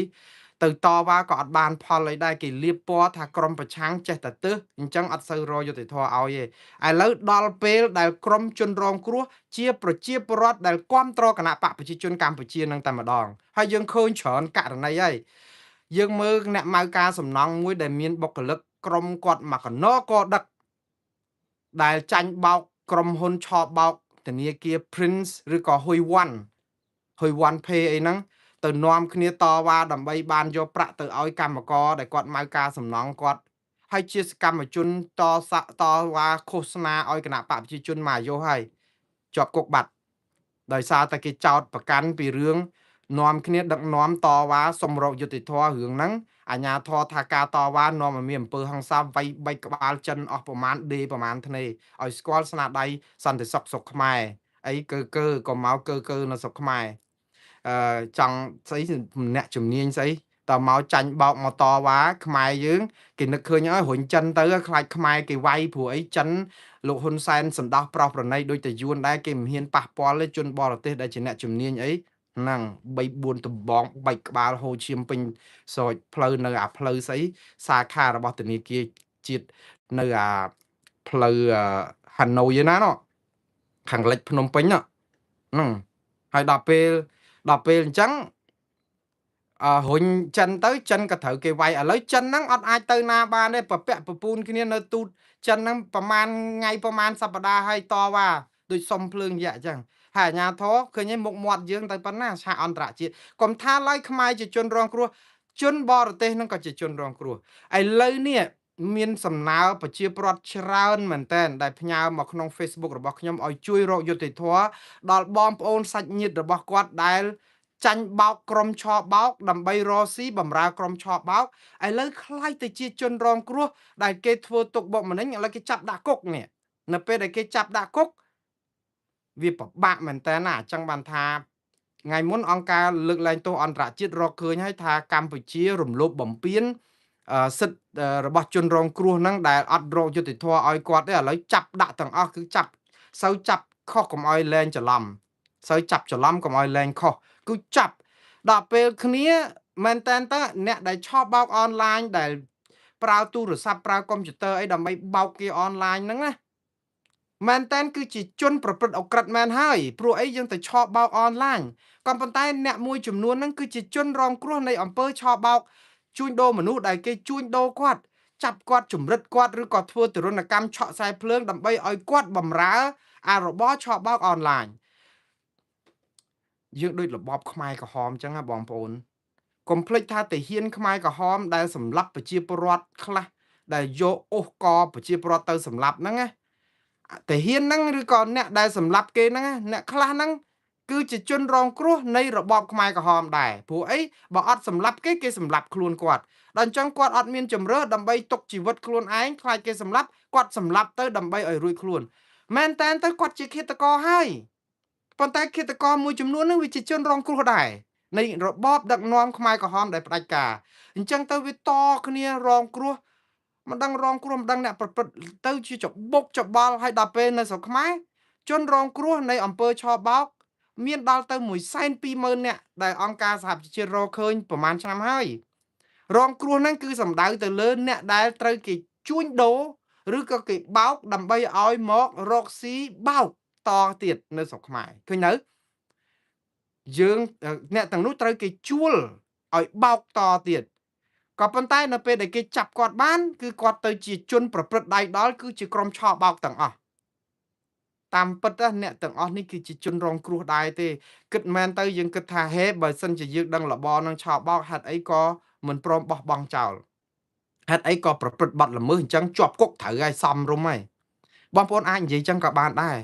ទៅតវ៉ាក៏អត់បានផលអីដែរគេលៀបពណ៌ថាក្រុមប្រឆាំងចេះតែទឹះអញ្ចឹងអត់សូវរយុត្តិធម៌ឲ្យទេឥឡូវដល់ពេលដែលក្រុមជនរងគ្រោះជាប្រជាពលរដ្ឋដែលគ្រប់គ្រងគណៈបកប្រជាជនកម្ពុជានឹងតែម្ដងហើយយើងឃើញច្រើនករណីហើយយើងមើលអ្នកម៉ៅការសំណង់មួយដែលមានបុគ្គលិកក្រុមគាត់មកកណកដឹកដែលចាញ់បោកក្រុមហ៊ុនឆោបោកធនាគារ Prince ឬក៏ Huiwan Pay អីហ្នឹងទៅនាំគ្នាតវ៉ាដើម្បីបានយកប្រាក់ទៅឲ្យកម្មករដែលគាត់ម៉ៅការសំណង់គាត់ហើយជាសកម្មជនតវ៉ាឃោសនាឲ្យគណៈបកប្រជាជនមកអាយុហើយជាប់គុកបាត់ដោយសារតែគេចោទប្រកាន់ពីរឿងនាំគ្នាដឹកនាំតវ៉ាសុំរកយុត្តិធម៌រឿងហ្នឹងអាជ្ញាធរថាការតវ៉ានាំឲ្យមានអំពើហិង្សាវាយបែកក្បាលចិនអស់ប្រមាណដេប្រមាណធ្នេឲ្យស្គាល់ស្នាដៃសន្តិសុខស្រុកខ្មែរអីកើក៏មកកើនៅស្រុកខ្មែរចង់ស្អីអ្នកជំនាញស្អីតើមកចាញ់បោកមកតវ៉ាខ្មែរយើងគេនឹកឃើញហើយរុញចិនទៅខ្លាចខ្មែរគេវាយព្រោះអីចិនលោកហ៊ុនសែនសម្ដោះប្រោសប្រណីដូចតែយួនដែរគេមិនហ៊ានប៉ះពាល់ទេជនបរទេសដែលជាអ្នកជំនាញអីហ្នឹង3 4ដំបងបែកក្បាលហូរឈាមពេញស្រោចផ្លូវនៅអាផ្លូវស្អីសាខារបស់ធនាគារជាតិនៅអាផ្លូវហាណូយណានោះខាងលិចភ្នំពេញហ្នឹងហើយដល់ពេលអញ្ចឹងរុញចិនទៅចិនក៏ត្រូវគេវាយឥឡូវចិនហ្នឹងអត់អាចទៅណាបានទេប្រពាក់ប្រពូនគ្នានៅទូតចិនហ្នឹងប្រហែលថ្ងៃប្រហែលសប្តាហ៍ហើយតវ៉ាដូចសុំភ្លើងយក្សអញ្ចឹងហើយអាជ្ញាធរឃើញឯមុខមាត់យើងទៅប៉ុណ្ណាឆាកអន្តរជាតិកុំថាឡើយខ្មែរជាជនរងគ្រោះជនបរទេសហ្នឹងក៏ជាជនរងគ្រោះឥឡូវនេះមានសំណើប្រជាពលរដ្ឋច្រើនមែនទែនដែលផ្ញើមកក្នុង Facebook របស់ខ្ញុំឲ្យជួយរកយុត្តិធម៌ដល់បងប្អូនសាច់ញាតិរបស់គាត់ដែលចាញ់បោកក្រុមឆោបោកដើម្បីរកស៊ីបំរើក្រុមឆោបោកឥឡូវខ្លាយទៅជាជនរងគ្រោះដែលគេធ្វើទុកបុកម្នេញឥឡូវគេចាប់ដាក់គុកនេះនៅពេលដែលគេចាប់ដាក់គុកវាពិបាកមែនតើណាអញ្ចឹងបានថាថ្ងៃមុនអង្គការលើកលែងទោសអន្តរជាតិរកឃើញហើយថាកម្ពុជារំលោភបំពាន សិទ្ធិរបស់ជនរងគ្រោះហ្នឹងដែលអត់រកយុត្តិធម៌ឲ្យគាត់ទេឥឡូវចាប់ដាក់ទាំងអស់គឺចាប់សូវចាប់ខុសកុំឲ្យលែងច្រឡំសូវចាប់ច្រឡំកុំឲ្យលែងខុសគឺចាប់ដល់ពេលគ្នាមែនតើអ្នកដែលឆបបោកអនឡាញដែលប្រើទូរស័ព្ទប្រើកុំព្យូទ័រអីដើម្បីបោកគេអនឡាញហ្នឹងណាមែនតើគឺជាជនប្រព្រឹត្តអក្រិតមែនហើយព្រោះអីយើងទៅឆបបោកអនឡាញក៏ប៉ុន្តែអ្នកមួយចំនួនហ្នឹងគឺជាជនរងគ្រោះនៃអំពើឆបោកជួញដូរមនុស្សដែលគេជួញដូរគាត់ចាប់គាត់ជំរិតគាត់ឬក៏ធ្វើទរណកម្មឆក់ខ្សែភ្លើងដើម្បីឲ្យគាត់បំរើអារបរឆបោកអនឡាញយើងដូចរបបខ្មែរក្រហមអញ្ចឹងណាបងប្អូនកុំភ្លេចថាទាហានខ្មែរក្រហមដែលសម្លាប់ប្រជាពលរដ្ឋខ្លះដែលយកអុសកប្រជាពលរដ្ឋទៅសម្លាប់ហ្នឹងណាទាហានហ្នឹងឬក៏អ្នកដែលសម្លាប់គេហ្នឹងអ្នកខ្លះហ្នឹងគឺជាជនរងគ្រោះនៃរបបខ្មែរក្រហមដែរព្រោះអីបើអត់សម្លាប់គេសម្លាប់ខ្លួនគាត់ដល់អញ្ចឹងគាត់អត់មានជំរឿដើម្បីទុកជីវិតខ្លួនឯងខ្លាចគេសម្លាប់គាត់សម្លាប់ទៅដើម្បីឲ្យរួចខ្លួនមែនតើទៅគាត់ជាឃាតករហើយប៉ុន្តែឃាតករមួយចំនួនហ្នឹងវាជាជនរងគ្រោះដែរនៃរបបដឹកនាំខ្មែរក្រហមដែលផ្ដាច់ការអញ្ចឹងទៅវាតគ្នារងគ្រោះមិនដឹងរងគ្រោះមិនដឹងអ្នកប្រព្រឹត្តទៅជាច្បុកច្បល់ហើយដល់ពេលនៅស្រុកខ្មែរជនរងគ្រោះនៃអំពើឆបោកមានដល់ទៅ120,000នាក់ដែលអង្គការសហប្រជាជាតិរកឃើញប្រហែលឆ្នាំហើយរងគ្រោះហ្នឹងគឺសំដៅទៅលើអ្នកដែលត្រូវគេជួញដូរឬក៏គេបោកដើម្បីឲ្យមករកស៊ីបោកតទៀតនៅស្រុកខ្មែរឃើញនៅយើងអ្នកទាំងនោះត្រូវគេជួលឲ្យបោកតទៀតក៏ប៉ុន្តែនៅពេលដែលគេចាប់គាត់បានគឺគាត់ទៅជាជនប្រព្រឹត្តដៃដល់គឺជាក្រុមឆបោកទាំងអស់តាមពិតអ្នកទាំងអស់នេះគឺជាជនរងគ្រោះដែរទេគិតមែនទៅយើងគិតថាហេបើសិនជាយើងដឹងរបរនឹងឆបោកហេតុអីក៏មិនព្រមបោះបង់ចោលហេតុអីក៏ប្រព្រឹត្តបទល្មើសអញ្ចឹងជាប់គុកត្រូវហើយសមរម្យហើយបងប្អូនអាចនិយាយចឹងក៏បានដែរ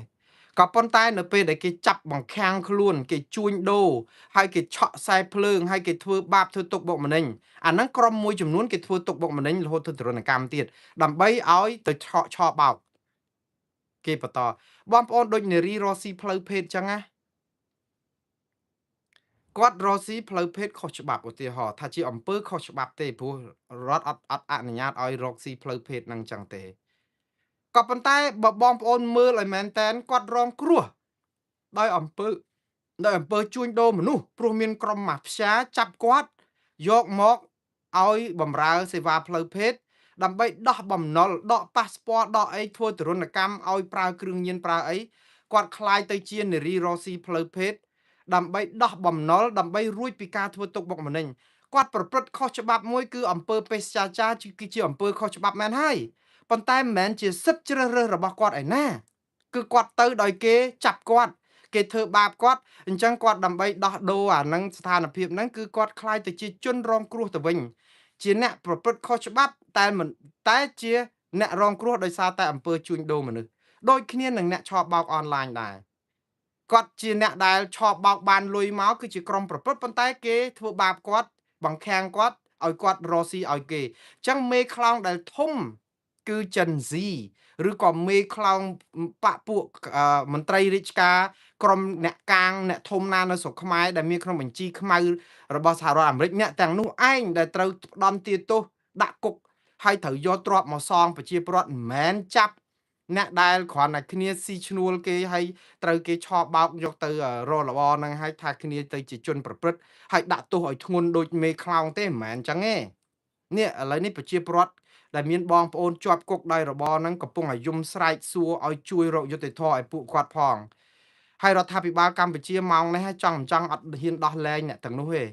ក៏ប៉ុន្តែនៅពេលដែលគេចាប់បង្ខាំងខ្លួនគេជួញដូរហើយគេឆក់ខ្សែភ្លើងហើយគេធ្វើបាបធ្វើទុកបុកម្នេញអាហ្នឹងក្រុមមួយចំនួនគេធ្វើទុកបុកម្នេញរហូតទៅទរណកម្មទៀតដើម្បីឲ្យទៅឆបោកគេបន្តបងប្អូនដូចនារីរស់ស៊ីផ្លូវភេទចឹងណាគាត់រស់ស៊ីផ្លូវភេទខុសច្បាប់ឧទាហរណ៍ថាជាអំពើខុសច្បាប់ទេព្រោះរដ្ឋអត់អនុញ្ញាតឲ្យរកស៊ីផ្លូវភេទហ្នឹងចឹងទេក៏ប៉ុន្តែបើបងប្អូនមើលឲ្យមែនតែនគាត់រងគ្រោះដោយអំពើជួញដូរមនុស្សព្រោះមានក្រុមមាហ្វៀចាប់គាត់យកមកឲ្យបំរើសេវាផ្លូវភេទដើម្បីដោះបំណុលដកប៉ាសពតដកអីធ្វើទរណកម្មឲ្យប្រើគ្រឿងញៀនប្រើអីគាត់คล้ายទៅជានារីរស់ស៊ីផ្លូវភេទដើម្បីដោះបំណុលដើម្បីរួចពីការធ្វើទុកបុកម្នេញគាត់ប្រព្រឹត្តខុសច្បាប់មួយគឺអំពើបេសកចាគឺជាអំពើខុសច្បាប់មែនហើយប៉ុន្តែមិនមែនជាសិទ្ធិជ្រើសរើសរបស់គាត់ឯណាគឺគាត់ទៅដោយគេចាប់គាត់គេធ្វើបាបគាត់អញ្ចឹងគាត់ដើម្បីដោះដូរអានឹងស្ថានភាពហ្នឹងគឺគាត់คล้ายទៅជាជនរងគ្រោះទៅវិញជាអ្នកប្រព្រឹត្តខុសច្បាប់តែជាអ្នករងគ្រោះដោយសារតែអំពើជួញដូរមនុស្សដូចគ្នានឹងអ្នកឆបោកអនឡាញដែរគាត់ជាអ្នកដែលឆបោកបានលុយមកគឺជាក្រុមប្រព្រឹត្តប៉ុន្តែគេធ្វើបាបគាត់បង្ខាំងគាត់ឲ្យគាត់រស់ស៊ីឲ្យគេអញ្ចឹងមេខ្លោងដែលធំគឺ Gen Z ឬក៏មេខ្លោងបពពួកមន្ត្រីរាជការក្រុមអ្នកកាងអ្នកធំណានៅស្រុកខ្មែរដែលមានក្នុងបញ្ជីខ្មៅរបស់សហរដ្ឋអាមេរិកអ្នកទាំងនោះឯងដែលត្រូវផ្ដន់ទាទោសដាក់គុកហើយត្រូវយកទ្រព្យមកសងប្រជាពលរដ្ឋមិនមែនចាប់អ្នកដែលគ្រាន់តែគ្នាស៊ីឈ្នួលគេហើយត្រូវគេឆបោកយកទៅរលបហ្នឹងហើយថាគ្នាទៅជាជនប្រព្រឹត្តហើយដាក់ទោសឲ្យធ្ងន់ដូចមេខ្លោងទេមិនមែនអញ្ចឹងទេនេះឥឡូវនេះប្រជាពលរដ្ឋដែលមានបងប្អូនជាប់គុកដោយរបរហ្នឹងកំពុងតែយំស្រែកសួរឲ្យជួយរកយុត្តិធម៌ឲ្យពួកគាត់ផងហើយរដ្ឋាភិបាលកម្ពុជាម៉ោងនេះចង់អត់ហ៊ានដោះលែងអ្នកទាំងនោះទេ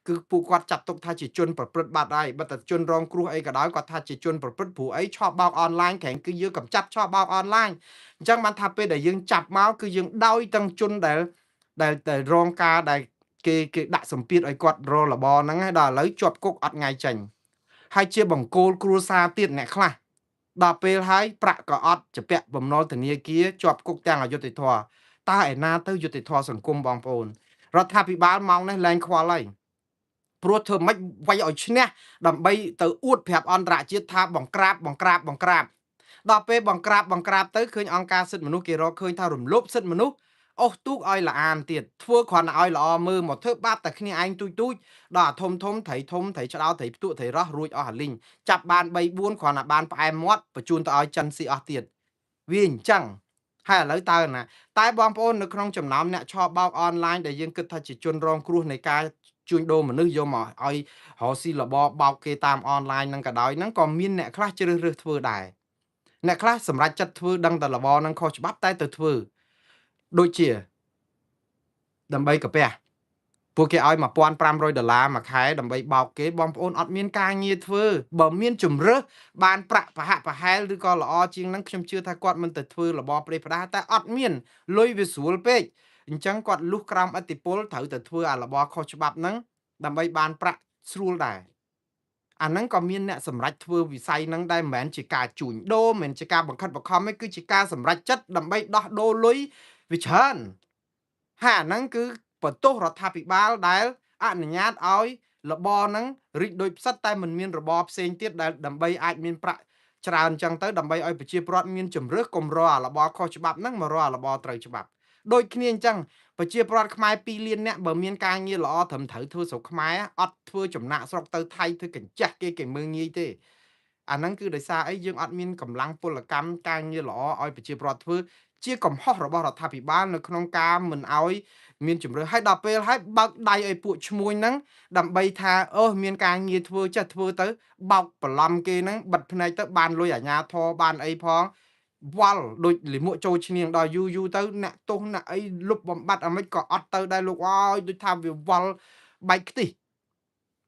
គឺពួកគាត់ចាត់ទុកថាជាជនប្រព្រឹត្តបាត់ហើយបើតែជនរងគ្រោះអីក៏ដោយគាត់ថាជាជនប្រព្រឹត្តព្រោះអីឆបោកអនឡាញក្រែងគឺយើងកំចាត់ឆបោកអនឡាញអញ្ចឹងបានថាពេលដែលយើងចាប់មកគឺយើងដោយទាំងជនដែលរងការដែលគេដាក់សម្ពាធឲ្យគាត់រលបហ្នឹងហើយដល់ឥឡូវជាប់គុកអត់ថ្ងៃចេញហើយជាបង្គោលគ្រួសារទៀតអ្នកខ្លះដល់ពេលហើយប្រាក់ក៏អត់ជាពាក់បំណុលធនាគារជាប់គុកទាំងអយុត្តិធម៌តើឯណាទៅយុត្តិធម៌សង្គមបងប្អូនរដ្ឋាភិបាលម៉ោងនេះលែងខ្វល់ហើយព្រោះធ្វើម៉េចវាយឲ្យឈ្នះដើម្បីទៅអួតប្រាប់អន្តរជាតិថាបង្ក្រាបដល់ពេលបង្ក្រាបទៅឃើញអង្គការសិទ្ធិមនុស្សគេរកឃើញថារំលោភសិទ្ធិមនុស្ស អូសទូកឲ្យល្អានទៀតធ្វើគ្រាន់តែឲ្យល្អមើលមកធ្វើបាបតែគ្នាឯងទូចដល់អាធំត្រីឆ្ដោត្រីផ្ទក់ត្រីរស់រួចអស់អាលីងចាប់បាន3 4គ្រាន់តែបានផ្អែមមាត់បញ្ជូនទៅឲ្យចិនស៊ីអស់ទៀតវាអញ្ចឹងហើយឥឡូវតើណាតែបងប្អូននៅក្នុងចំណោមអ្នកឆបោកអនឡាញដែលយើងគិតថាជាជនរងគ្រោះនៃការជួញដូរមនុស្សយកមកឲ្យរកស៊ីលបបោកគេតាមអនឡាញហ្នឹងក៏ដោយហ្នឹងក៏មានអ្នកខ្លះជ្រើសរើសធ្វើដែរអ្នកខ្លះសម្រេចចិត្តធ្វើដឹងតែលបហ្នឹងខុសច្បាប់តែទៅធ្វើដូចជាដើម្បីកាពះពួកគេឲ្យ$1,500មួយខែដើម្បីបោកគេបងប្អូនអត់មានការងារធ្វើបើមានជំរើសបានប្រាក់ប្រហាក់ប្រហែលឬក៏ល្អជាងហ្នឹងខ្ញុំជឿថាគាត់មិនទៅធ្វើរបបផ្ដេសផ្ដាសតែអត់មានលុយវាស្រួលពេកអញ្ចឹងគាត់លុះក្រោមឥទ្ធិពលត្រូវទៅធ្វើអារបបខុសច្បាប់ហ្នឹងដើម្បីបានប្រាក់ស្រួលដែរអាហ្នឹងក៏មានអ្នកសម្រេចធ្វើវិស័យហ្នឹងដែរមិនមែនជាការជួញដូរមិនមែនជាការបង្ខិតបង្ខំទេគឺជាការសម្រេចចិត្តដើម្បីដោះដូរលុយវាច្រើនហើយអាហ្នឹងគឺបន្ទោសរដ្ឋាភិបាលដែលអនុញ្ញាតឲ្យរបរហ្នឹងរីកដូចផ្សិតតែមិនមានរបរផ្សេងទៀតដែលដើម្បីអាចមានប្រាក់ច្រើនអញ្ចឹងទៅដើម្បីឲ្យប្រជាពលរដ្ឋមានជំរើសកុំរកអារបរខុសច្បាប់ហ្នឹងមករកអារបរត្រូវច្បាប់ដូចគ្នាអញ្ចឹងប្រជាពលរដ្ឋខ្មែរ2លាននាក់បើមានការងារល្អត្រឹមត្រូវធ្វើស្រុកខ្មែរអត់ធ្វើចំណាក់ស្រុកទៅថៃធ្វើកញ្ចេះគេមើងងាយទេអាហ្នឹងគឺដោយសារអីយើងអត់មានកម្លាំងពលកម្មការងារល្អឲ្យប្រជាពលរដ្ឋធ្វើជាកំហុសរបស់រដ្ឋាភិបាលនៅក្នុងការមិនឲ្យមានជំរឿឲ្យដល់ពេលឲ្យបើកដៃឲ្យពួកឈ្មួញហ្នឹងដើម្បីថាអូមានការងារធ្វើចេះធ្វើទៅបោកបន្លំគេហ្នឹងបិទភ្នែកទៅបានលុយអាញាធរបានអីផងវល់ដូចលិមួកចូលឈ្នៀងដល់យូរទៅអ្នកទោសអ្នកអីលុបបំបត្តិអាមិនក៏អត់ទៅដែរលោកអើយដូចថាវាវល់បែកខ្ទិះ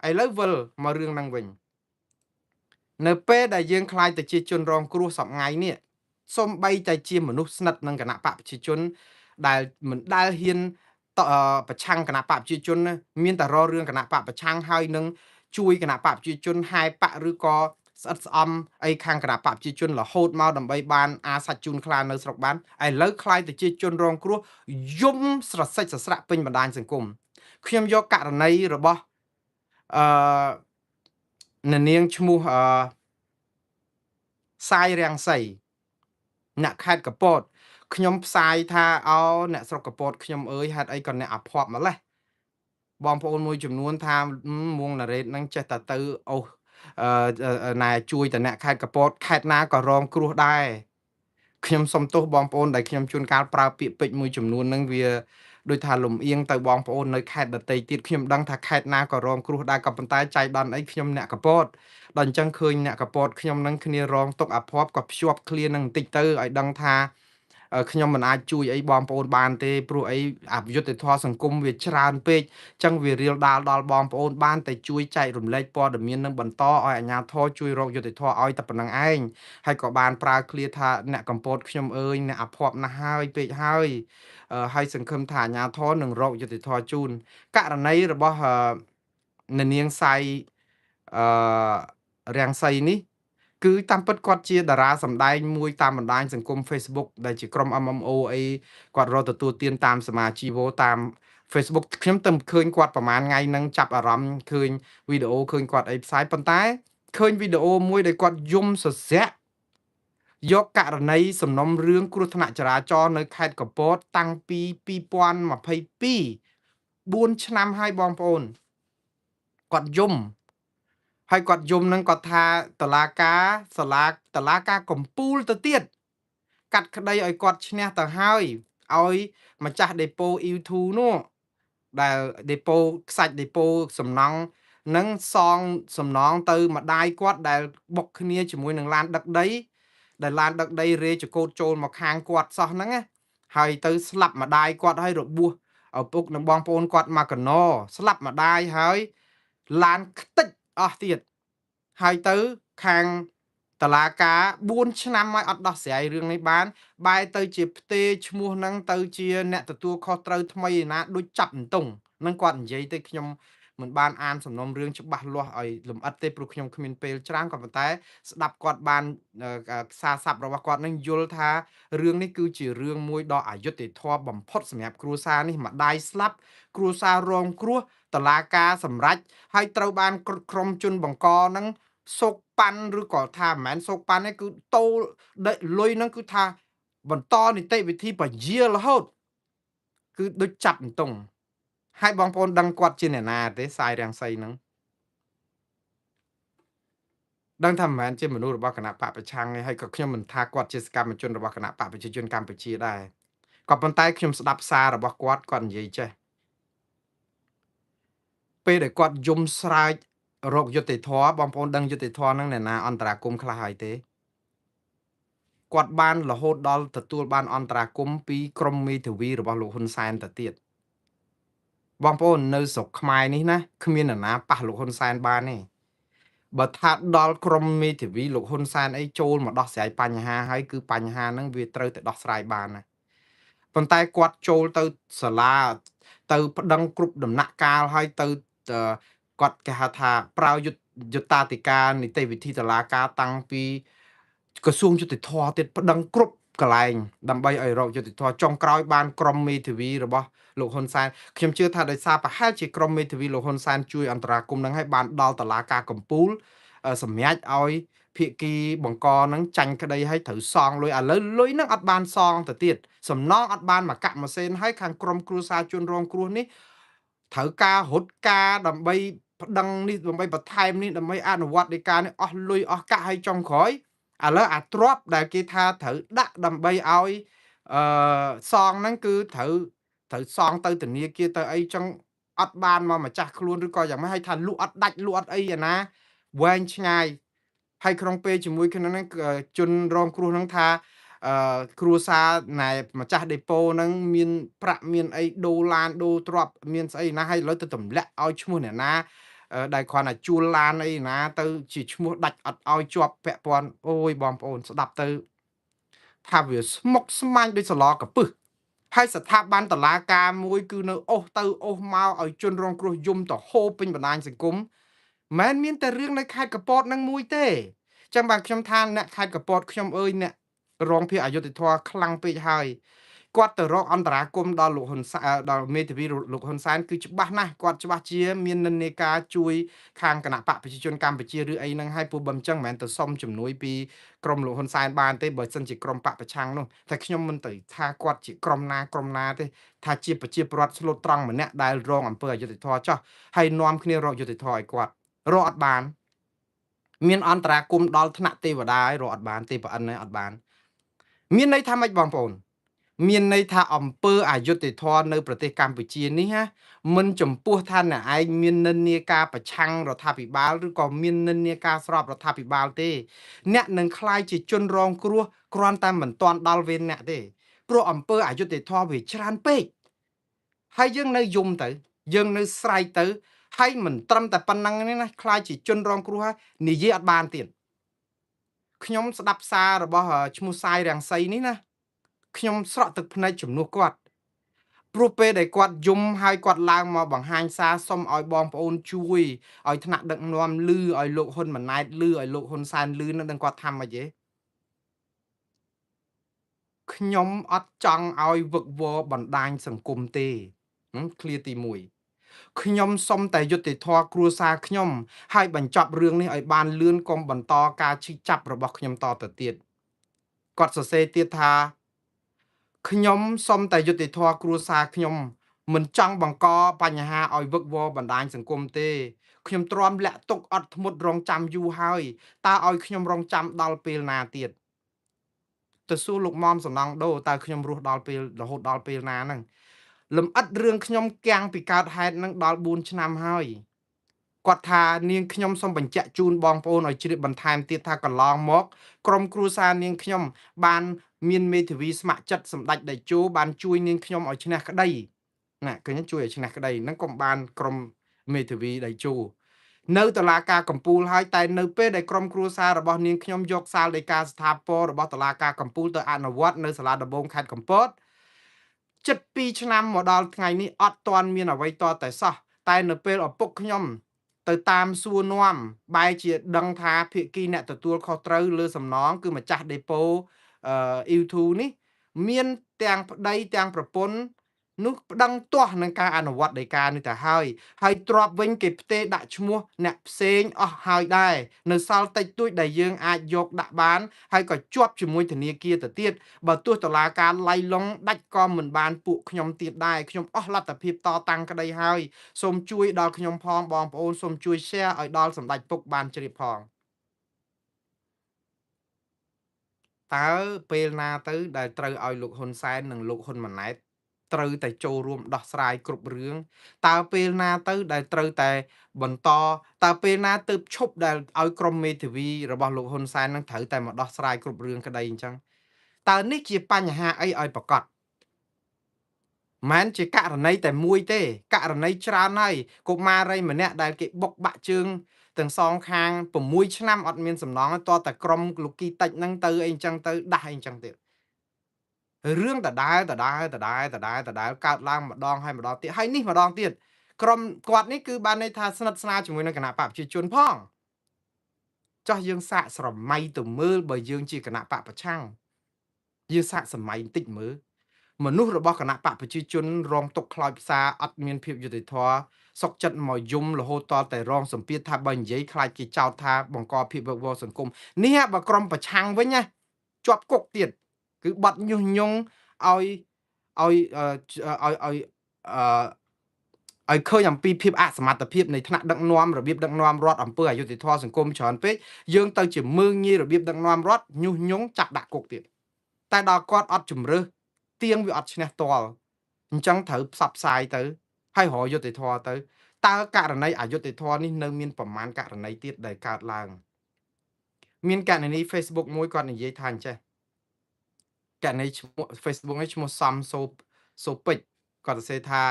ឥឡូវវិលមករឿងហ្នឹងវិញនៅពេលដែលយើងខ្លាចទៅជាជនរងគ្រោះសពថ្ងៃនេះសំបីតែជាមនុស្សស្និទ្ធនឹងគណៈបកប្រជាជនដែលមិនដែលហ៊ានប្រឆាំងគណៈបកប្រជាជនមានតែរករឿងគណៈបកប្រឆាំងហើយនឹងជួយគណៈបកប្រជាជនហែបកឬក៏ស្អិតស្អំអីខាងគណៈបកប្រជាជនរហូតមកដើម្បីបានអាសាច់ជូនខ្លានៅស្រុកបានឥឡូវខ្លាយទៅជាជនរងគ្រោះយំស្រសិចសស្រាក់ពេញបណ្ដាញសង្គមខ្ញុំយកករណីរបស់អឺអ្នកនាងឈ្មោះសាយរាំងសីអ្នកខេត្តកពតខ្ញុំផ្សាយថាអ្នកស្រុកកពតខ្ញុំអើយហេតុអីក៏អ្នកអភ័ព្វម្លេះបងប្អូនមួយចំនួនថាមួងណារ៉េតហ្នឹងចេះតែទៅអូសណែជួយតអ្នកខេត្តកពតខេត្តណាក៏រងគ្រោះដែរខ្ញុំសុំទោសបងប្អូនដែលខ្ញុំជួនកាលប្រើពាក្យពេចន៍មួយចំនួនហ្នឹងវាដូចថាលំអៀងទៅបងប្អូននៅខេត្តដទៃទៀតខ្ញុំដឹងថាខេត្តណាក៏រងគ្រោះដែរក៏ប៉ុន្តែចៃដន្យអីខ្ញុំអ្នកកពតដល់អញ្ចឹងឃើញអ្នកកពតខ្ញុំនឹងគ្នារងទុកអភ័ព្វក៏ភ្ជាប់ឃ្លានឹងបន្តិចទៅឲ្យដឹងថាខ្ញុំមិនអាចជួយអីបងប្អូនបានទេព្រោះអីអយុត្តិធម៌សង្គមវាច្រើនពេកអញ្ចឹងវារៀលដាលដល់បងប្អូនបានតែជួយចែករំលែកព័ត៌មាននឹងបន្តឲ្យអាជ្ញាធរជួយរកយុត្តិធម៌ឲ្យតែប៉ុណ្្នឹងឯងហើយក៏បានប្រើឃ្លាថាអ្នកកំពតខ្ញុំអើយអ្នកអភ័ព្វណាស់ហើយពេកហើយសង្ឃឹមថាអាជ្ញាធរនឹងរកយុត្តិធម៌ជូនករណីរបស់អ្នកនាងសៃអឺរាំងសីនេះគឺតាមពិតគាត់ជាតារាសម្ដែងមួយតាមបណ្ដាញសង្គម Facebook ដែលជាក្រុម MMO អីគាត់រកទទួលទានតាមសមាជីវតាម Facebook ខ្ញុំទៅឃើញគាត់ប្រហែលថ្ងៃហ្នឹងចាប់អារម្មណ៍ឃើញវីដេអូឃើញគាត់អីផ្សាយប៉ុន្តែឃើញវីដេអូមួយដែលគាត់យំសស្រាក់យកករណីសំណុំរឿងគ្រោះថ្នាក់ចរាចរណ៍នៅខេត្តកំពតតាំងពី2022 4ឆ្នាំហើយបងប្អូនគាត់យំហើយគាត់យំនឹងគាត់ថាតឡាការកំពូលទៅទៀតកាត់ក្តីឲ្យគាត់ឈ្នះទៅហើយឲ្យម្ចាស់ដេប៉ូ E2 នោះដែលដេប៉ូខ្សាច់ដេប៉ូសំណង់នឹងសងសំណងទៅម្ដាយគាត់ដែលបុកគ្នាជាមួយនឹងឡានដឹកដីដែលឡានដឹកដីរេចកោតចូលមកខាងគាត់សោះហ្នឹងណាហើយទៅស្លាប់ម្ដាយគាត់ហើយរបួសឪពុកនិងបងប្អូនគាត់មកកណោស្លាប់ម្ដាយហើយឡានខ្ទេចអស់ទៀតហើយទៅខាងតឡាការ4ឆ្នាំហើយអត់ដោះស្រាយរឿងនេះបានបែរទៅជាផ្ទេឈ្មោះហ្នឹងទៅជាអ្នកទទួលខុសត្រូវថ្មីឯណាដូចចាប់អន្ទង់ហ្នឹងគាត់និយាយទៅខ្ញុំមិនបានអានសំណុំរឿងច្បាស់លាស់ឲ្យលម្អិតទេព្រោះខ្ញុំគ្មានពេលច្រើនក៏ប៉ុន្តែស្ដាប់គាត់បានសារស័ព្ទរបស់គាត់នឹងយល់ថារឿងនេះគឺជារឿងមួយដ៏អយុត្តិធម៌បំផុតសម្រាប់គ្រួសារនេះម្ដាយស្លាប់គ្រួសាររងគ្រោះតឡាការសម្រេចហើយត្រូវបានក្រុមជនបង្កហ្នឹងសោកប៉ាន់ឬក៏ថាមិនមែនសោកប៉ាន់ទេគឺតូលលុយហ្នឹងគឺថាបន្តនីតិវិធីពជារហូត គឺដូចចាប់អន្ទង់ហើយបងប្អូនដឹងគាត់ជាអ្នកណាទេសាយរាំងសីហ្នឹងដឹងថាមិនមែនជាមនុស្សរបស់គណៈបកប្រឆាំងទេហើយក៏ខ្ញុំមិនថាគាត់ជាសកម្មជនរបស់គណៈបកប្រជាជនកម្ពុជាដែរក៏ប៉ុន្តែខ្ញុំស្ដាប់សាររបស់គាត់និយាយចេះពេលដែលគាត់យំស្រែករកយុត្តិធម៌បងប្អូនដឹងយុត្តិធម៌ហ្នឹងអ្នកណាអន្តរាគមន៍ខ្លះហើយទេគាត់បានរហូតដល់ទទួលបានអន្តរាគមន៍ពីក្រមមេធាវីរបស់លោកហ៊ុនសែនទៅទៀតបងប្អូននៅស្រុកខ្មែរនេះណាគ្មាននរណាប៉ះលោកហ៊ុនសែនបានទេបើថាដល់ក្រមមេធាវីលោកហ៊ុនសែនអីចូលមកដោះស្រាយបញ្ហាហើយគឺបញ្ហាហ្នឹងវាត្រូវតែដោះស្រាយបានណាប៉ុន្តែគាត់ចូលទៅសាលាទៅប្តឹងគ្រប់ដំណាក់កាលហើយទៅគាត់គេហៅថាប្រើយុត្តាធិការនីតិវិធីតុលាការតាំងពីក្រសួងយុតិធធទៀតប្តឹងគ្រប់កន្លែងដើម្បីឲ្យរកយុតិធធចុងក្រោយបានក្រមមេធាវីរបស់លោកហ៊ុនសែនខ្ញុំជឿថាដោយសារប្រហែលជាក្រមមេធាវីលោកហ៊ុនសែនជួយអន្តរាគមន៍នឹងឲ្យបានដល់តុលាការកំពូលសម្រាប់ឲ្យភាគីបង្កហ្នឹងចាញ់ក្តីឲ្យត្រូវសងលុយឥឡូវលុយហ្នឹងអត់បានសងទៅទៀតសំណងអត់បានមកកាក់ម៉ាស៊ីនហើយខាងក្រមគ្រួសារជនរងគ្រោះនេះត្រូវការរត់ការដើម្បីប្តឹងនេះដើម្បីបន្ថែមនេះដើម្បីអនុវត្តដីកានេះអស់លុយអស់កាក់ឲ្យចុងក្រោយឥឡូវអាទ្របដែលគេថាត្រូវដាក់ដើម្បីឲ្យសងហ្នឹងគឺត្រូវសងទៅធនាគារទៅអីចឹងអត់បានមកម្ចាស់ខ្លួនឬក៏យ៉ាងម៉េចឲ្យថាលក់អត់ដាច់លក់អត់អីឯណាវែងឆ្ងាយហើយក្នុងពេលជាមួយគ្នាហ្នឹងជនរងគ្រោះហ្នឹងថាគ្រួសារណែម្ចាស់ដេប៉ូហ្នឹងមានប្រាក់មានអីដូរឡានដូរទ្រព្យមានស្អីណាហើយឥឡូវទៅទម្លាក់ឲ្យឈ្មោះអ្នកណាដែលគ្រាន់តែជួលឡានអីណាទៅជាឈ្មោះដាច់អត់ឲ្យជាប់ពាក់ព័ន្ធអូយបងប្អូនស្ដាប់ទៅថាវាស្មុគស្មាញដូចសឡកពឹសហើយស្ថាប័នតុលាការមួយគឺនៅអូសទៅអូសមកឲ្យជនរងគ្រោះយំទៅហូរពេញបណ្ដាញសង្គមមិនមានតែរឿងនៅខេត្តកពតនឹងមួយទេចឹងបាទខ្ញុំថាអ្នកខេត្តកពតខ្ញុំអើយអ្នករងភាពអយុត្តិធម៌ខ្លាំងពេកហើយគាត់ទៅរកអន្តរាគមន៍ដល់លោកហ៊ុនសែនដល់មេធាវីលោកហ៊ុនសែនគឺច្បាស់ណាស់គាត់ច្បាស់ជាមាននិន្នាការជួយខាងគណៈបកប្រជាជនកម្ពុជាឬអីហ្នឹងហើយព្រោះបើមិនចឹងមិនមែនទៅសុំជំនួយពីក្រមលោកហ៊ុនសែនបានទេបើសិនជាក្រមបកប្រឆាំងនោះតែខ្ញុំមិនទៅថាគាត់ជាក្រមណាទេថាជាប្រជាពលរដ្ឋស្លូតត្រង់ម្នាក់ដែលរងអំពើអយុត្តិធម៌ចោះហើយនាំគ្នារកយុត្តិធម៌ឲ្យគាត់រកអត់បានមានអន្តរាគមន៍ដល់ថ្នាក់ទេវតាឲ្យរកអត់បានទេប្រអិនអត់បានមានន័យថាម៉េចបងប្អូនមានន័យថាអំពើអយុត្តិធម៌នៅប្រទេសកម្ពុជានេះណាមិនចំពោះថាអ្នកឯងមាននិន្នាការប្រឆាំងរដ្ឋាភិបាលឬក៏មាននិន្នាការស្របរដ្ឋាភិបាលទេអ្នកនឹងក្លាយជាជនរងគ្រោះគ្រាន់តែមិនទាន់ដល់វេនអ្នកទេព្រោះអំពើអយុត្តិធម៌វាច្រើនពេកហើយយើងនៅយំទៅយើងនៅស្រែកទៅហើយមិនត្រឹមតែប៉ុណ្ណឹងទេណាខ្លាចជាជនរងគ្រោះហើយនិយាយអត់បានទៀតខ្ញុំស្ដាប់សាររបស់ឈ្មោះសាយរាំងសីនេះណាខ្ញុំស្រក់ទឹកភ្នែកជំនួសគាត់ព្រោះពេលដែលគាត់យំហើយគាត់ឡើងមកបង្ហាញសារសុំឲ្យបងប្អូនជួយឲ្យថ្នាក់ដឹកនាំលឺឲ្យលោកហ៊ុនម៉ាណែតលឺឲ្យលោកហ៊ុនសែនលឺនឹងដឹងគាត់ថាម៉េចទេខ្ញុំអត់ចង់ឲ្យវឹកវរបណ្ដាញសង្គមទេឃ្លាទី1ខ្ញុំសុំតែយុត្តិធម៌គ្រួសារខ្ញុំហើយបញ្ចប់រឿងនេះឲ្យបានលឿនកុំបន្តការឈឺចាប់របស់ខ្ញុំតទៅទៀតគាត់សរសេរទៀតថាខ្ញុំសុំតែយុត្តិធម៌គ្រួសារខ្ញុំមិនចង់បង្កបញ្ហាឲ្យវឹកវរបណ្ដាញសង្គមទេខ្ញុំទ្រាំលាក់ទុកអត់ធ្មត់រងចាំយូរហើយតើឲ្យខ្ញុំរងចាំដល់ពេលណាទៀតទៅសួរលោកមុំសំណងដូតើខ្ញុំរស់ដល់ពេលរហូតដល់ពេលណាហ្នឹងលំអិតរឿងខ្ញុំគាំងពីកើតហេតុហ្នឹងដល់4ឆ្នាំហើយគាត់ថានាងខ្ញុំសូមបញ្ជាក់ជូនបងប្អូនឲ្យជ្រាបបន្ថែមទៀតថាកន្លងមកក្រុមគ្រួសារនាងខ្ញុំបានមានមេធាវីស្ម័គ្រចិត្តសម្ដេចតេជោបានជួយនាងខ្ញុំឲ្យឈ្នះក្តីណាឃើញជួយឲ្យឈ្នះក្តីហ្នឹងក៏បានក្រុមមេធាវីតេជោនៅតុលាការកំពូលហើយតែនៅពេលដែលក្រុមគ្រួសាររបស់នាងខ្ញុំយកសាលដីកាស្ថាពររបស់តុលាការកំពូលទៅអនុវត្តនៅសាលាដំបងខេត្តកំពតជិត2ឆ្នាំមកដល់ថ្ងៃនេះអត់ទាន់មានអ្វីតតែសោះតែនៅពេលឪពុកខ្ញុំទៅតាមសួរនាំបែរជាដឹងថាភាគីអ្នកទទួលខុសត្រូវលើសំណងគឺម្ចាស់ដេប៉ូE2 នេះមានទាំងប្តីទាំងប្រពន្ធ នោះប្តឹងទាស់នឹងការអនុវត្តដីកានេះទៅហើយទ្របវិញគេផ្ទេរដាក់ឈ្មោះអ្នកផ្សេងអស់ហើយដែរនៅសល់តិចតួចដែលយើងអាចយកដាក់បានហើយក៏ជាប់ជាមួយធនាគារទៅទៀតបើទោះតុលាការឡៃឡុងដាច់ក៏មិនបានពួកខ្ញុំទៀតដែរខ្ញុំអស់លទ្ធភាពតតាំងក្តីហើយសូមជួយដល់ខ្ញុំផងបងប្អូនសូមជួយ share ឲ្យដល់សម្ដេចពុកបានជ្រាបផងតើពេលណាទៅដែលត្រូវឲ្យលោកហ៊ុនសែននិងលោកហ៊ុនម៉ាណែតត្រូវតែចូលរួមដោះស្រាយគ្រប់រឿងតើពេលណាទៅដែលត្រូវតែបន្តតើពេលណាទើបឈប់ដែលឲ្យក្រុមមេធាវីរបស់លោកហ៊ុនសែននឹងត្រូវតែមកដោះស្រាយគ្រប់រឿងក្តីអញ្ចឹងតើនេះជាបញ្ហាអីឲ្យប្រកាសមិនជាករណីតែមួយទេករណីច្រើនហើយកុមារីម្នាក់ដែលគេបុកបាក់ជើងទាំងសងខាង6ឆ្នាំអត់មានសំណងតតែក្រុមលោកគីតិចហ្នឹងទៅអីអញ្ចឹងទៅដាស់អីអញ្ចឹងទៀតរឿងដដែលកើតឡើងម្ដងហើយម្ដងទៀតហើយនេះម្ដងទៀតក្រុមគាត់នេះគឺបានន័យថាស្និទ្ធស្នាលជាមួយនឹងគណៈបកប្រជាជនផងចោះយើងសាកស្រមៃទៅមើលបើយើងជាគណៈបកប្រឆាំងយើងសាកសម័យបន្តិចមើលមនុស្សរបស់គណៈបកប្រជាជនរងទុកខ្លោចផ្សាអត់មានភាពយុត្តិធម៌សុកចិត្តមកយំរហូតតតែរងសម្ពាធថាបើនិយាយខ្លាចគេចោទថាបង្កភាពវឹកវរសង្គមនេះបើក្រុមប្រឆាំងវិញណាជាប់គុកទៀតគឺបាត់ញុះញង់ឲ្យឲ្យឲ្យឲ្យឃើញអំពីភាពអសមត្ថភាពនៃថ្នាក់ដឹកនាំរបៀបដឹកនាំរដ្ឋអំពើអយុត្តិធម៌សង្គមច្រើនពេកយើងទៅជាមើងងាយរបៀបដឹកនាំរដ្ឋញុះញង់ចាប់ដាក់គុកទៀតតែដល់គាត់អត់ជំរើសទៀងវាអត់ឈ្នះតល់អញ្ចឹងត្រូវផ្សព្វផ្សាយទៅហើយរកយុត្តិធម៌ទៅតើករណីអយុត្តិធម៌នេះនៅមានប្រមាណករណីទៀតដែលកើតឡើងមានករណី Facebook មួយគាត់និយាយថាអញ្ចេះករណីឈ្មោះ Facebook នេះឈ្មោះសំសូពេចគាត់សរសេរថា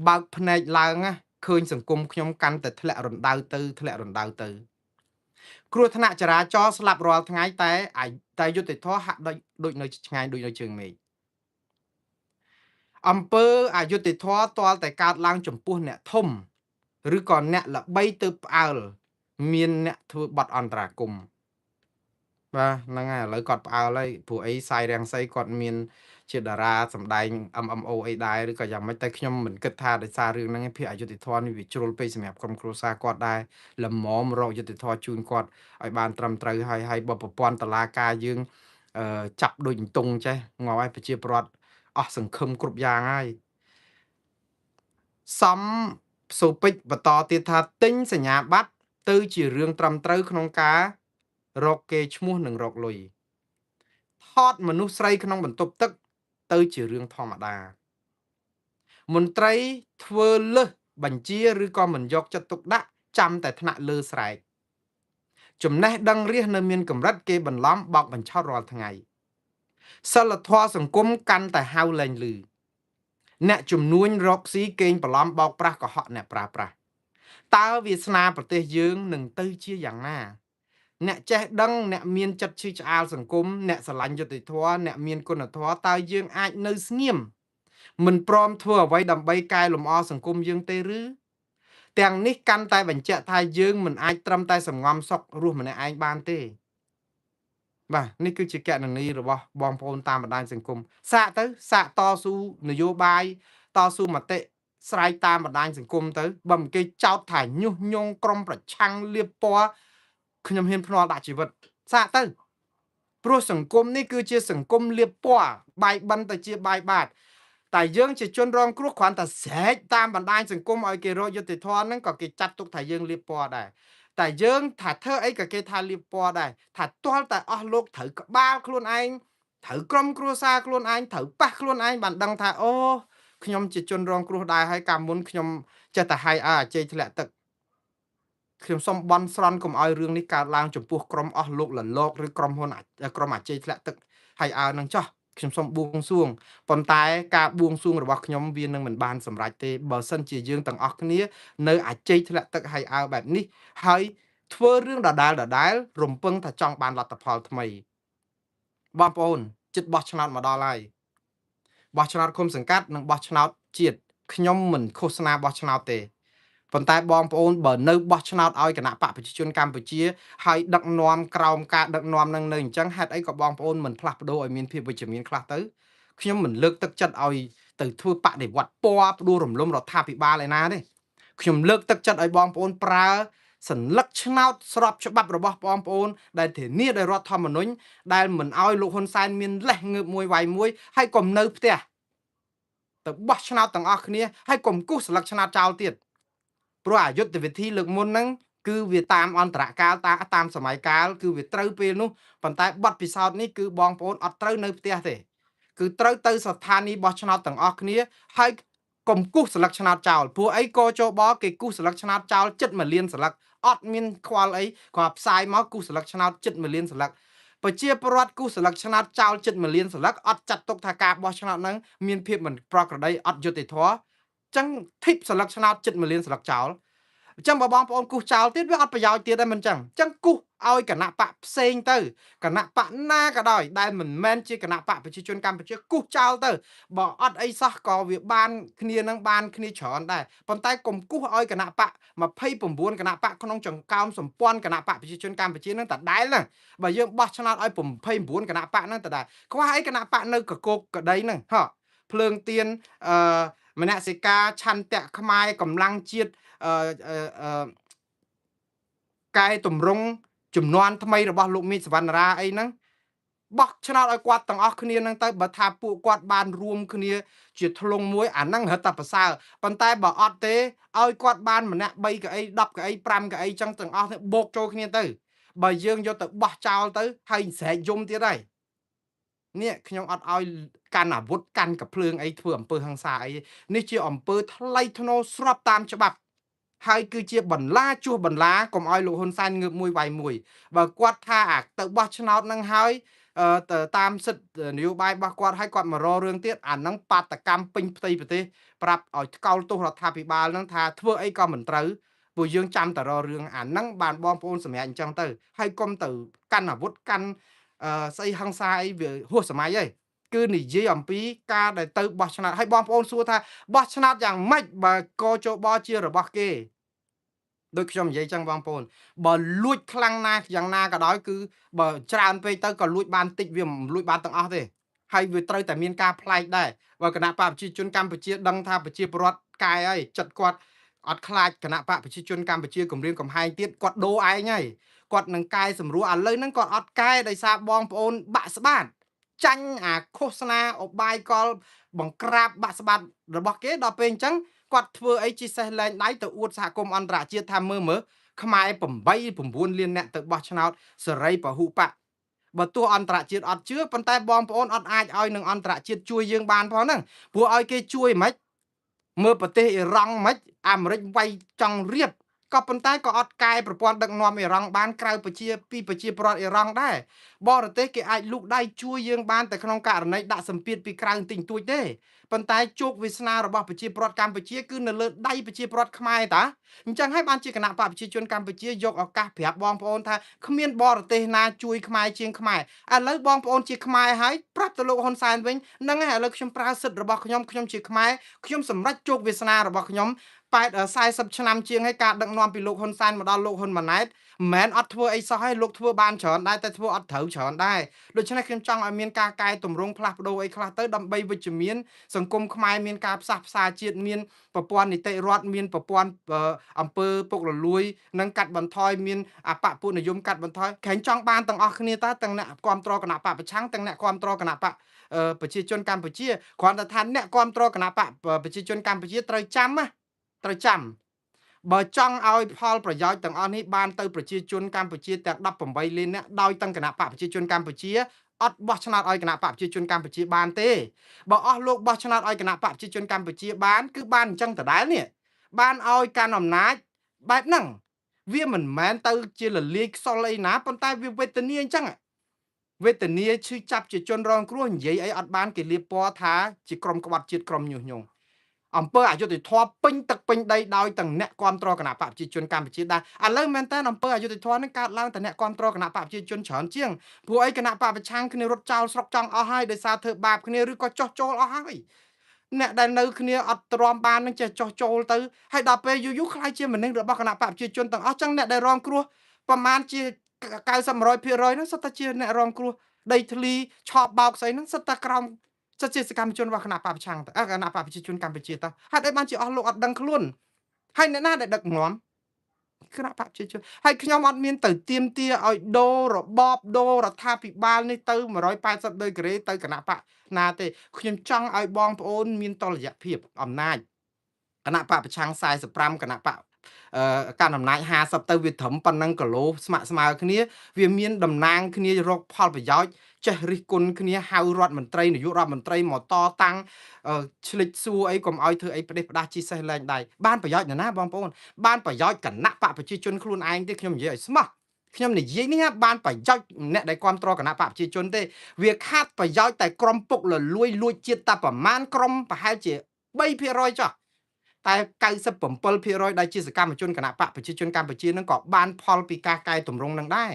បើកភ្នែកឡើងណាឃើញសង្គមខ្ញុំកាន់តែធ្លាក់រណ្ដៅទៅគ្រោះថ្នាក់ចរាចរណ៍ស្លាប់រាល់ថ្ងៃតែយុត្តិធម៌ហាក់ដូចនៅឆ្ងាយដូចនៅជើងមេឃអំពើអយុត្តិធម៌ទាល់តែកើតឡើងចំពោះអ្នកធំឬក៏អ្នកល្បីទៅផ្អើលមានអ្នកធ្វើបាត់អន្តរាគមន៍បាទហ្នឹងហើយឥឡូវគាត់ផ្អើលហើយព្រោះអីសាយរាំងសីគាត់មានជាតារាសម្ដែង MMO អីដែរឬក៏យ៉ាងម៉េចតែខ្ញុំមិនគិតថាដោយសាររឿងហ្នឹងភាពអយុត្តិធម៌នេះវាជ្រុលពេកសម្រាប់ក្រុមគ្រួសារគាត់ដែរល្មមរកយុត្តិធម៌ជូនគាត់ឲ្យបានត្រឹមត្រូវហើយបើប្រព័ន្ធតុលាការយើងចាប់ដូចអន្ទង់ចេះងាប់ឲ្យប្រជាពលរដ្ឋអស់សង្ឃឹមគ្រប់យ៉ាងហើយសំសូពេចបន្តទៀតថាទិញសញ្ញាបត្រទៅជារឿងត្រឹមត្រូវក្នុងការរកគេឈ្មោះនិងរកលុយថតមនុស្សស្រីក្នុងបន្ទប់ទឹកទៅជារឿងធម្មតាមន្ត្រីធ្វើលើសបញ្ជាឬក៏មិនយកចិត្តទុកដាក់ចាំតែថ្នាក់លើស្រែកចំណេះដឹងរាសនៅមានកម្រិតគេបន្លំបោកបញ្ឆោតរាល់ថ្ងៃសិលធម៌សង្គមកាន់តែហៅលែងលឺអ្នកជំនួញរកស៊ីកេងបន្លំបោកប្រាស់កុហកអ្នកប្រាស្រ័យតើវាសនាប្រទេសយើងនឹងទៅជាយ៉ាងណាអ្នកចេះដឹងអ្នកមានចិត្តឈឺឆ្អាលសង្គមអ្នកស្រឡាញ់យុត្តិធម៌អ្នកមានគុណធម៌តើយើងអាចនៅស្ងៀមមិនព្រមធ្វើអ្វីដើម្បីកែលម្អសង្គមយើងទេឬទាំងនេះកាន់តែបញ្ជាក់ថាយើងមិនអាចត្រឹមតែសង្ងំសុខរស់ម្នាក់ឯងបានទេបាទនេះគឺជាកណនីរបស់បងប្អូនតាមបណ្ដាញសង្គមសាកតស៊ូនយោបាយតស៊ូមតិស្រ័យតាមបណ្ដាញសង្គមទៅបើមិនគេចោទថាញុះញង់ក្រុមប្រឆាំងលៀបពណ៌ខ្ញុំហ៊ានភ្នាល់ដាក់ជីវិតសាកទៅព្រោះសង្គមនេះគឺជាសង្គមលៀបពណ៌បាយបិណ្ឌទៅជាបាយបាតតែយើងជាជនរងគ្រោះគ្រាន់តែស្រែកតាមបណ្ដាញសង្គមឲ្យគេរកយុត្តិធម៌ហ្នឹងក៏គេចាត់ទុកថាយើងលៀបពណ៌ដែរតែយើងថាធ្វើអីក៏គេថាលៀបពណ៌ដែរថាទាល់តែអស់លោកត្រូវក្បាលខ្លួនឯងត្រូវក្រុមគ្រួសារខ្លួនឯងត្រូវប៉ះខ្លួនឯងបានដឹងថាអូខ្ញុំជាជនរងគ្រោះដែរហើយកាលមុនខ្ញុំចេះតែហាយអជ័យធ្លាក់ទឹកខ្ញុំសូមបន់ស្រន់កុំឲ្យរឿងនេះកើតឡើងចំពោះក្រុមអស់លោកលលកឬក្រុមហ៊ុនក្រុមអាជ័យធ្លាក់ទឹកហើយអើនឹងចោះខ្ញុំសូមបួងសួងប៉ុន្តែការបួងសួងរបស់ខ្ញុំវានឹងមិនបានសម្រេចទេបើសិនជាយើងទាំងអស់គ្នានៅអាជ័យធ្លាក់ទឹកហើយអើបែបនេះហើយធ្វើរឿងដដែលរំពឹងថាចង់បានលទ្ធផលថ្មីបងប្អូនចិត្តបោះឆ្នោតមកដល់ហើយបោះឆ្នោតឃុំសង្កាត់និងបោះឆ្នោតជាតិខ្ញុំមិនឃោសនាបោះឆ្នោតទេប៉ុន្តែបងប្អូនបើនៅបោះឆ្នោតឲ្យគណៈបកប្រជាជនកម្ពុជាហើយដឹកនាំក្រោមការដឹកនាំនឹងនៅអញ្ចឹងហេតុអីក៏បងប្អូនមិនផ្លាស់ប្ដូរឲ្យមានភាពវិជ្ជមានខ្លះទៅខ្ញុំមិនលើកទឹកចិត្តឲ្យ ទៅធ្វើបដិវត្តពណ៌ផ្ដួលរំលំរដ្ឋាភិបាលឯណាទេខ្ញុំលើកទឹកចិត្តឲ្យបងប្អូនប្រើសัญลักษณ์ឆ្នោតស្របច្បាប់របស់បងប្អូនដែលធានាដោយរដ្ឋធម្មនុញ្ញដែលមិនឲ្យលោកហ៊ុនសែនមានលេះងើបមួយវាយមួយហើយកុំនៅផ្ទះទៅបោះឆ្នោតទាំងអស់គ្នាហើយកុំគូសស្លឹកឆ្នោតចោលទៀតព្រោះអយុធវិធីលើកមុនហ្នឹងគឺវាតាមអន្តរកាលតាមសម័យកាលគឺវាត្រូវពេលនោះប៉ុន្តែប័ណ្ណពិសោធន៍នេះគឺបងប្អូនអត់ត្រូវនៅផ្ទះទេគឺត្រូវទៅស្ថានីយបោះឆ្នោតទាំងអស់គ្នាហើយកុំគូសស្លឹកឆ្នោតចោលព្រោះអីកជបគេគូសស្លឹកឆ្នោតចោលចិត្ត1លានស្លឹកអត់មានខ្វល់អីគាត់ផ្សាយមកគូសស្លឹកឆ្នោតចិត្ត1លានស្លឹកប្រជាពលរដ្ឋគូសស្លឹកឆ្នោតចោលចិត្ត1លានស្លឹកអត់ចាត់ទុកថាការបោះឆ្នោតហ្នឹងមានភាពមិនប្រក្រតីអត់យុត្តិធម៌ចឹងធីបស្លឹកឆ្នោតចិត្ត1លានស្លឹកចោលអញ្ចឹងបើបងប្អូនគូសចោលទៀតវាអត់ប្រយោជន៍ទៀតដែរមិនអញ្ចឹងអញ្ចឹងគូសឲ្យគណៈបកផ្សេងទៅគណៈបកណាក៏ដោយដែលមិនមែនជាគណៈបកប្រជាជនកម្ពុជាគូសចោលទៅបើអត់អីសោះក៏វាបានគ្នានឹងបានគ្នាច្រើនដែរប៉ុន្តែកុំគូសឲ្យគណៈបក29គណៈបកក្នុងចង្កោមសម្ព័ន្ធគណៈបកប្រជាជនកម្ពុជានឹងតដែលហ្នឹងបើយើងបោះឆ្នោតឲ្យ29គណៈបកហ្នឹងតដែលខ្វះអីគណៈបកនៅកកក្តីហ្នឹងហ៎ភ្លើងទៀនមនសិការឆន្ទៈខ្មែរកម្លាំងជាតិកែតម្រង់ចំនួនថ្មីរបស់លោកមេឃសវណ្ណរាអីហ្នឹងបោះឆ្នោតឲ្យគាត់ទាំងអស់គ្នាហ្នឹងទៅបើថាពួកគាត់បានរួមគ្នាជាធ្លុងមួយអាហ្នឹងរត់តែប្រសើរប៉ុន្តែបើអត់ទេឲ្យគាត់បានម្នាក់3កៅអី10កៅអី5កៅអីចឹងទាំងអស់បូកចូលគ្នាទៅបើយើងយកទៅបោះចោលទៅហើយស្រែកយំទៀតហើយនេះខ្ញុំអត់ឲ្យកាន់អាវុធកាន់កភ្លើងអីធ្វើអំពើហិង្សាអីនេះជាអំពើថ្លៃថ្នូរស្របតាមច្បាប់ហើយគឺជាបន្លាជួសបន្លាកុំឲ្យលោកហ៊ុនសែនងើបមួយវាយមួយបើគាត់ថាទៅបោះឆ្នោតនឹងហើយទៅតាមសិទ្ធិនយោបាយរបស់គាត់ឲ្យគាត់មករករឿងទៀតអានឹងបាតកម្មពេញផ្ទៃប្រទេសប្រាប់ឲ្យថ្កោលទោសរដ្ឋាភិបាលនឹងថាធ្វើអីក៏មិនត្រូវពួកយើងចាំតែរករឿងអានឹងបានបងប្អូនសម្រាប់អញ្ចឹងទៅហើយកុំទៅកាន់អាវុធកាន់ស្អីហិង្សាអីវាហួសសម័យហើយគឺនិយាយអំពីការដែលទៅបោះឆ្នោតហើយបងប្អូនសួរថាបោះឆ្នោតយ៉ាងម៉េចបើកជបជារបស់គេដូចខ្ញុំនិយាយចឹងបងប្អូនបើលួចខ្លាំងណាស់យ៉ាងណាក៏ដោយគឺបើច្រើនពេកទៅក៏លួចបានតិចវាមិនលួចបានទាំងអស់ទេហើយវាត្រូវតែមានការប្លែកដែរបើគណៈបកប្រជាជនកម្ពុជាដឹងថាប្រជាពលរដ្ឋកែហើយចិត្តគាត់អត់ខ្លាចគណៈបកប្រជាជនកម្ពុជាគម្រាមកំហែងទៀតគាត់ដូរឯងហើយគាត់នឹងកែសម្រួលឥឡូវហ្នឹងគាត់អត់កែដោយសារបងប្អូនបាក់ស្បាតចាញ់អាឃោសនាអបាយកលបង្ក្រាបបាក់ស្បាតរបស់គេដល់ពេលអញ្ចឹងគាត់ធ្វើអីជីសេះលែងដៃទៅអួតសហគមន៍អន្តរជាតិថាមើលខ្មែរ8 9លានអ្នកទៅបោះឆ្នោតសេរីពហុបកបើទោះអន្តរជាតិអត់ជឿប៉ុន្តែបងប្អូនអត់អាចឲ្យនឹងអន្តរជាតិជួយយើងបានផងហ្នឹងព្រោះឲ្យគេជួយមិនមើលប្រទេសអ៊ីរ៉ង់មិនអាមេរិកវាយចង់រៀបក៏ប៉ុន្តែក៏អត់កែប្រព័ន្ធដឹកនាំអ៊ីរ៉ង់បានក្រៅប្រជាប្រដ្ឋអ៊ីរ៉ង់ដែរបរទេសគេអាចលូកដៃជួយយើងបានតែក្នុងករណីដាក់សម្ពាធពីក្រៅទិញទួចទេប៉ុន្តែជោគវាសនារបស់ប្រជាប្រដ្ឋកម្ពុជាគឺនៅលើដៃប្រជាប្រដ្ឋខ្មែរតាអញ្ចឹងហើយបានជាគណៈបកប្រជាជនកម្ពុជាយកឱកាសប្រាប់បងប្អូនថាគ្មានបរទេសណាជួយខ្មែរជាងខ្មែរឥឡូវបងប្អូនជាខ្មែរហើយប្រាប់ទៅលោកហ៊ុនសែនវិញហ្នឹងហើយឥឡូវខ្ញុំប្រើសិទ្ធិរបស់ខ្ញុំជាខ្មែរខ្ញុំសម្រេចជោគវាសនារបស់ខ្ញុំ40ឆ្នាំជាងហើយការដឹកនាំពីលោកហ៊ុនសែនមកដល់លោកហ៊ុនម៉ាណែតមិនមែនអត់ធ្វើអីសោះហើយលោកធ្វើបានច្រើនដែរតែធ្វើអត់ត្រូវច្រើនដែរដូច្នេះខ្ញុំចង់ឲ្យមានការកែតម្រង់ផ្លាស់ប្ដូរអីខ្លះទៅដើម្បីវិជ្ជមានសង្គមខ្មែរមានការផ្សះផ្សាជាតិមានប្រព័ន្ធនីតិរដ្ឋមានប្រព័ន្ធអង្គើពុករលួយនិងកាត់បន្ថយមានអបពុនិយមកាត់បន្ថយក្រែងចង់បានទាំងអស់គ្នាតើទាំងអ្នកគ្រប់គ្រងគណៈបកប្រឆាំងទាំងអ្នកគ្រប់គ្រងគណៈបកប្រជាជនកម្ពុជាគ្រាន់តែថាអ្នកគ្រប់គ្រងគណៈបកប្រជាជនកម្ពុជាត្រូវចាំបើចង់ឲ្យផលប្រយោជន៍ទាំងអស់នេះបានទៅប្រជាជនកម្ពុជាទាំង18លាននាក់ដោយទាំងគណៈបកប្រជាជនកម្ពុជាអត់បោះឆ្នោតឲ្យគណៈបកប្រជាជនកម្ពុជាបានទេបើអស់លោកបោះឆ្នោតឲ្យគណៈបកប្រជាជនកម្ពុជាបានគឺបានអញ្ចឹងដដែលនេះបានឲ្យកាន់អំណាចបែបហ្នឹងវាមិនមែនទៅជាលលាយខ្សលអីណាប៉ុន្តែវាវេទនាអញ្ចឹងវេទនាឈឺចាប់ជាជនរងគ្រោះនិយាយអីអត់បានគេលៀបពណ៌ថាជាក្រុមក្បត់ជាតិក្រុមញុះញង់អង្គើអយុធធម៌ពេញទឹកពេញដីដោយទាំងអ្នកគ្រប់គ្រងគណៈបកប្រជាជនកម្ពុជាដែរឥឡូវមែនតើអង្គើអយុធធម៌នឹងកើតឡើងតែអ្នកគ្រប់គ្រងគណៈបកប្រជាជនច្រើនជាងព្រោះអីគណៈបកប្រឆាំងគ្នារត់ចោលស្រុកចង់អស់ហើយដោយសារធ្វើបាបគ្នាឬក៏ចោះចូលអស់ហើយអ្នកដែលនៅគ្នាអត់ទ្រាំបាននឹងចេះចោះចូលទៅហើយដល់ពេលយូរខ្លាយជាមនុស្សរបស់គណៈបកប្រជាជនទាំងអស់ចឹងអ្នកដែលរងគ្រោះប្រមាណជា90-100%ហ្នឹងសុទ្ធតែជាអ្នករងគ្រោះដីធ្លីឆោបបោកស្អីហ្នឹងសុទ្ធតែក្រោម ជាសកម្មជនរបស់គណៈបកប្រឆាំងតើគណៈបកប្រជាជនកម្ពុជាតើហេតុអីបានជាអស់លោកអត់ដឹងខ្លួនហើយអ្នកណាដែលដឹកនាំគណៈបកប្រជាជនហើយខ្ញុំអត់មានទៅទាមទារឲ្យដូររបបដូររដ្ឋាភិបាលនេះទៅ180ដឺក្រេទៅគណៈបកណាទេខ្ញុំចង់ឲ្យបងប្អូនមានតុល្យភាពអំណាចគណៈបកប្រឆាំង45គណៈបកកាន់អំណាច50ទៅវាត្រឹមប៉ុណ្ណឹងគីឡូស្មើគ្នាវាមានតំណាងគ្នារកផលប្រយោជន៍ចេះរិះគន់គ្នាហៅរដ្ឋមន្ត្រីនាយករដ្ឋមន្ត្រីមកតតាំងឆ្លិចសួរអីកុំឲ្យធ្វើអីផ្ដេសផ្ដាស់ជីសេះលែងដៃបានប្រយោជន៍ណាបងប្អូនបានប្រយោជន៍គណៈបកប្រជាជនខ្លួនឯងទេខ្ញុំនិយាយឲ្យស្មោះខ្ញុំនិយាយនេះបានប្រយោជន៍អ្នកដែលគ្រប់គ្រងគណៈបកប្រជាជនទេវាខាតប្រយោជន៍តែក្រុមពុកលួចជាតិតែប្រមាណក្រុមប្រហែលជា3%ចុះតែ97%ដែលជាសកម្មជនគណៈបកប្រជាជនកម្ពុជានឹងក៏បានផលពីការកែតម្រង់នឹងដែរ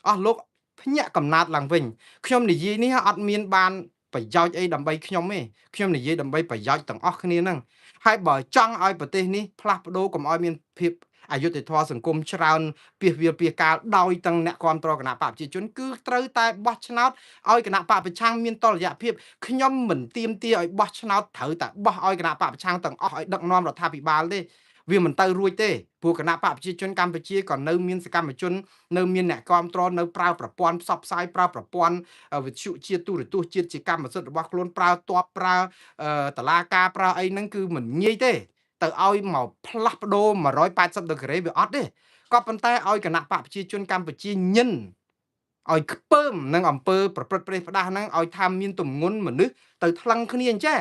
អស់លោកភ្ញាក់កំណត់ឡើងវិញខ្ញុំនិយាយនេះអត់មានបានប្រយោជន៍អីដើម្បីខ្ញុំទេខ្ញុំនិយាយដើម្បីប្រយោជន៍ទាំងអស់គ្នានឹងហើយបើចង់ឲ្យប្រទេសនេះផ្លាស់ប្ដូរកុំឲ្យមានភាពអយុត្តិធម៌សង្គមច្រើនពីវាពីកាលដោយទាំងអ្នកគ្រប់គ្រងគណៈបកប្រជាជនគឺត្រូវតែបោះឆ្នោតឲ្យគណៈបកប្រឆាំងមានតុល្យភាពខ្ញុំមិនទាមទារឲ្យបោះឆ្នោតត្រូវតែបោះឲ្យគណៈបកប្រឆាំងទាំងអស់ឲ្យដឹកនាំរដ្ឋាភិបាលទេវាមិនទៅរួចទេព្រោះគណៈបកប្រជាជនកម្ពុជាក៏នៅមានសកម្មជននៅមានអ្នកគ្រប់គ្រងនៅប្រើប្រព័ន្ធផ្សព្វផ្សាយប្រើប្រព័ន្ធវិទ្យុជាតិទូរទស្សន៍ជាតិជាកម្មសិទ្ធិរបស់ខ្លួនប្រើតបប្រើតឡាការប្រើអីហ្នឹងគឺមិនងាយទេទៅឲ្យមកផ្លាស់ប្ដូរ180ដឺក្រេវាអត់ទេក៏ប៉ុន្តែឲ្យគណៈបកប្រជាជនកម្ពុជាញិនឲ្យខ្ពើមនឹងអំពើប្រព្រឹត្តប្រេះផ្ដាស់ហ្នឹងឲ្យថាមានទម្ងន់មនុស្សទៅថ្លឹងគ្នាអញ្ចេះ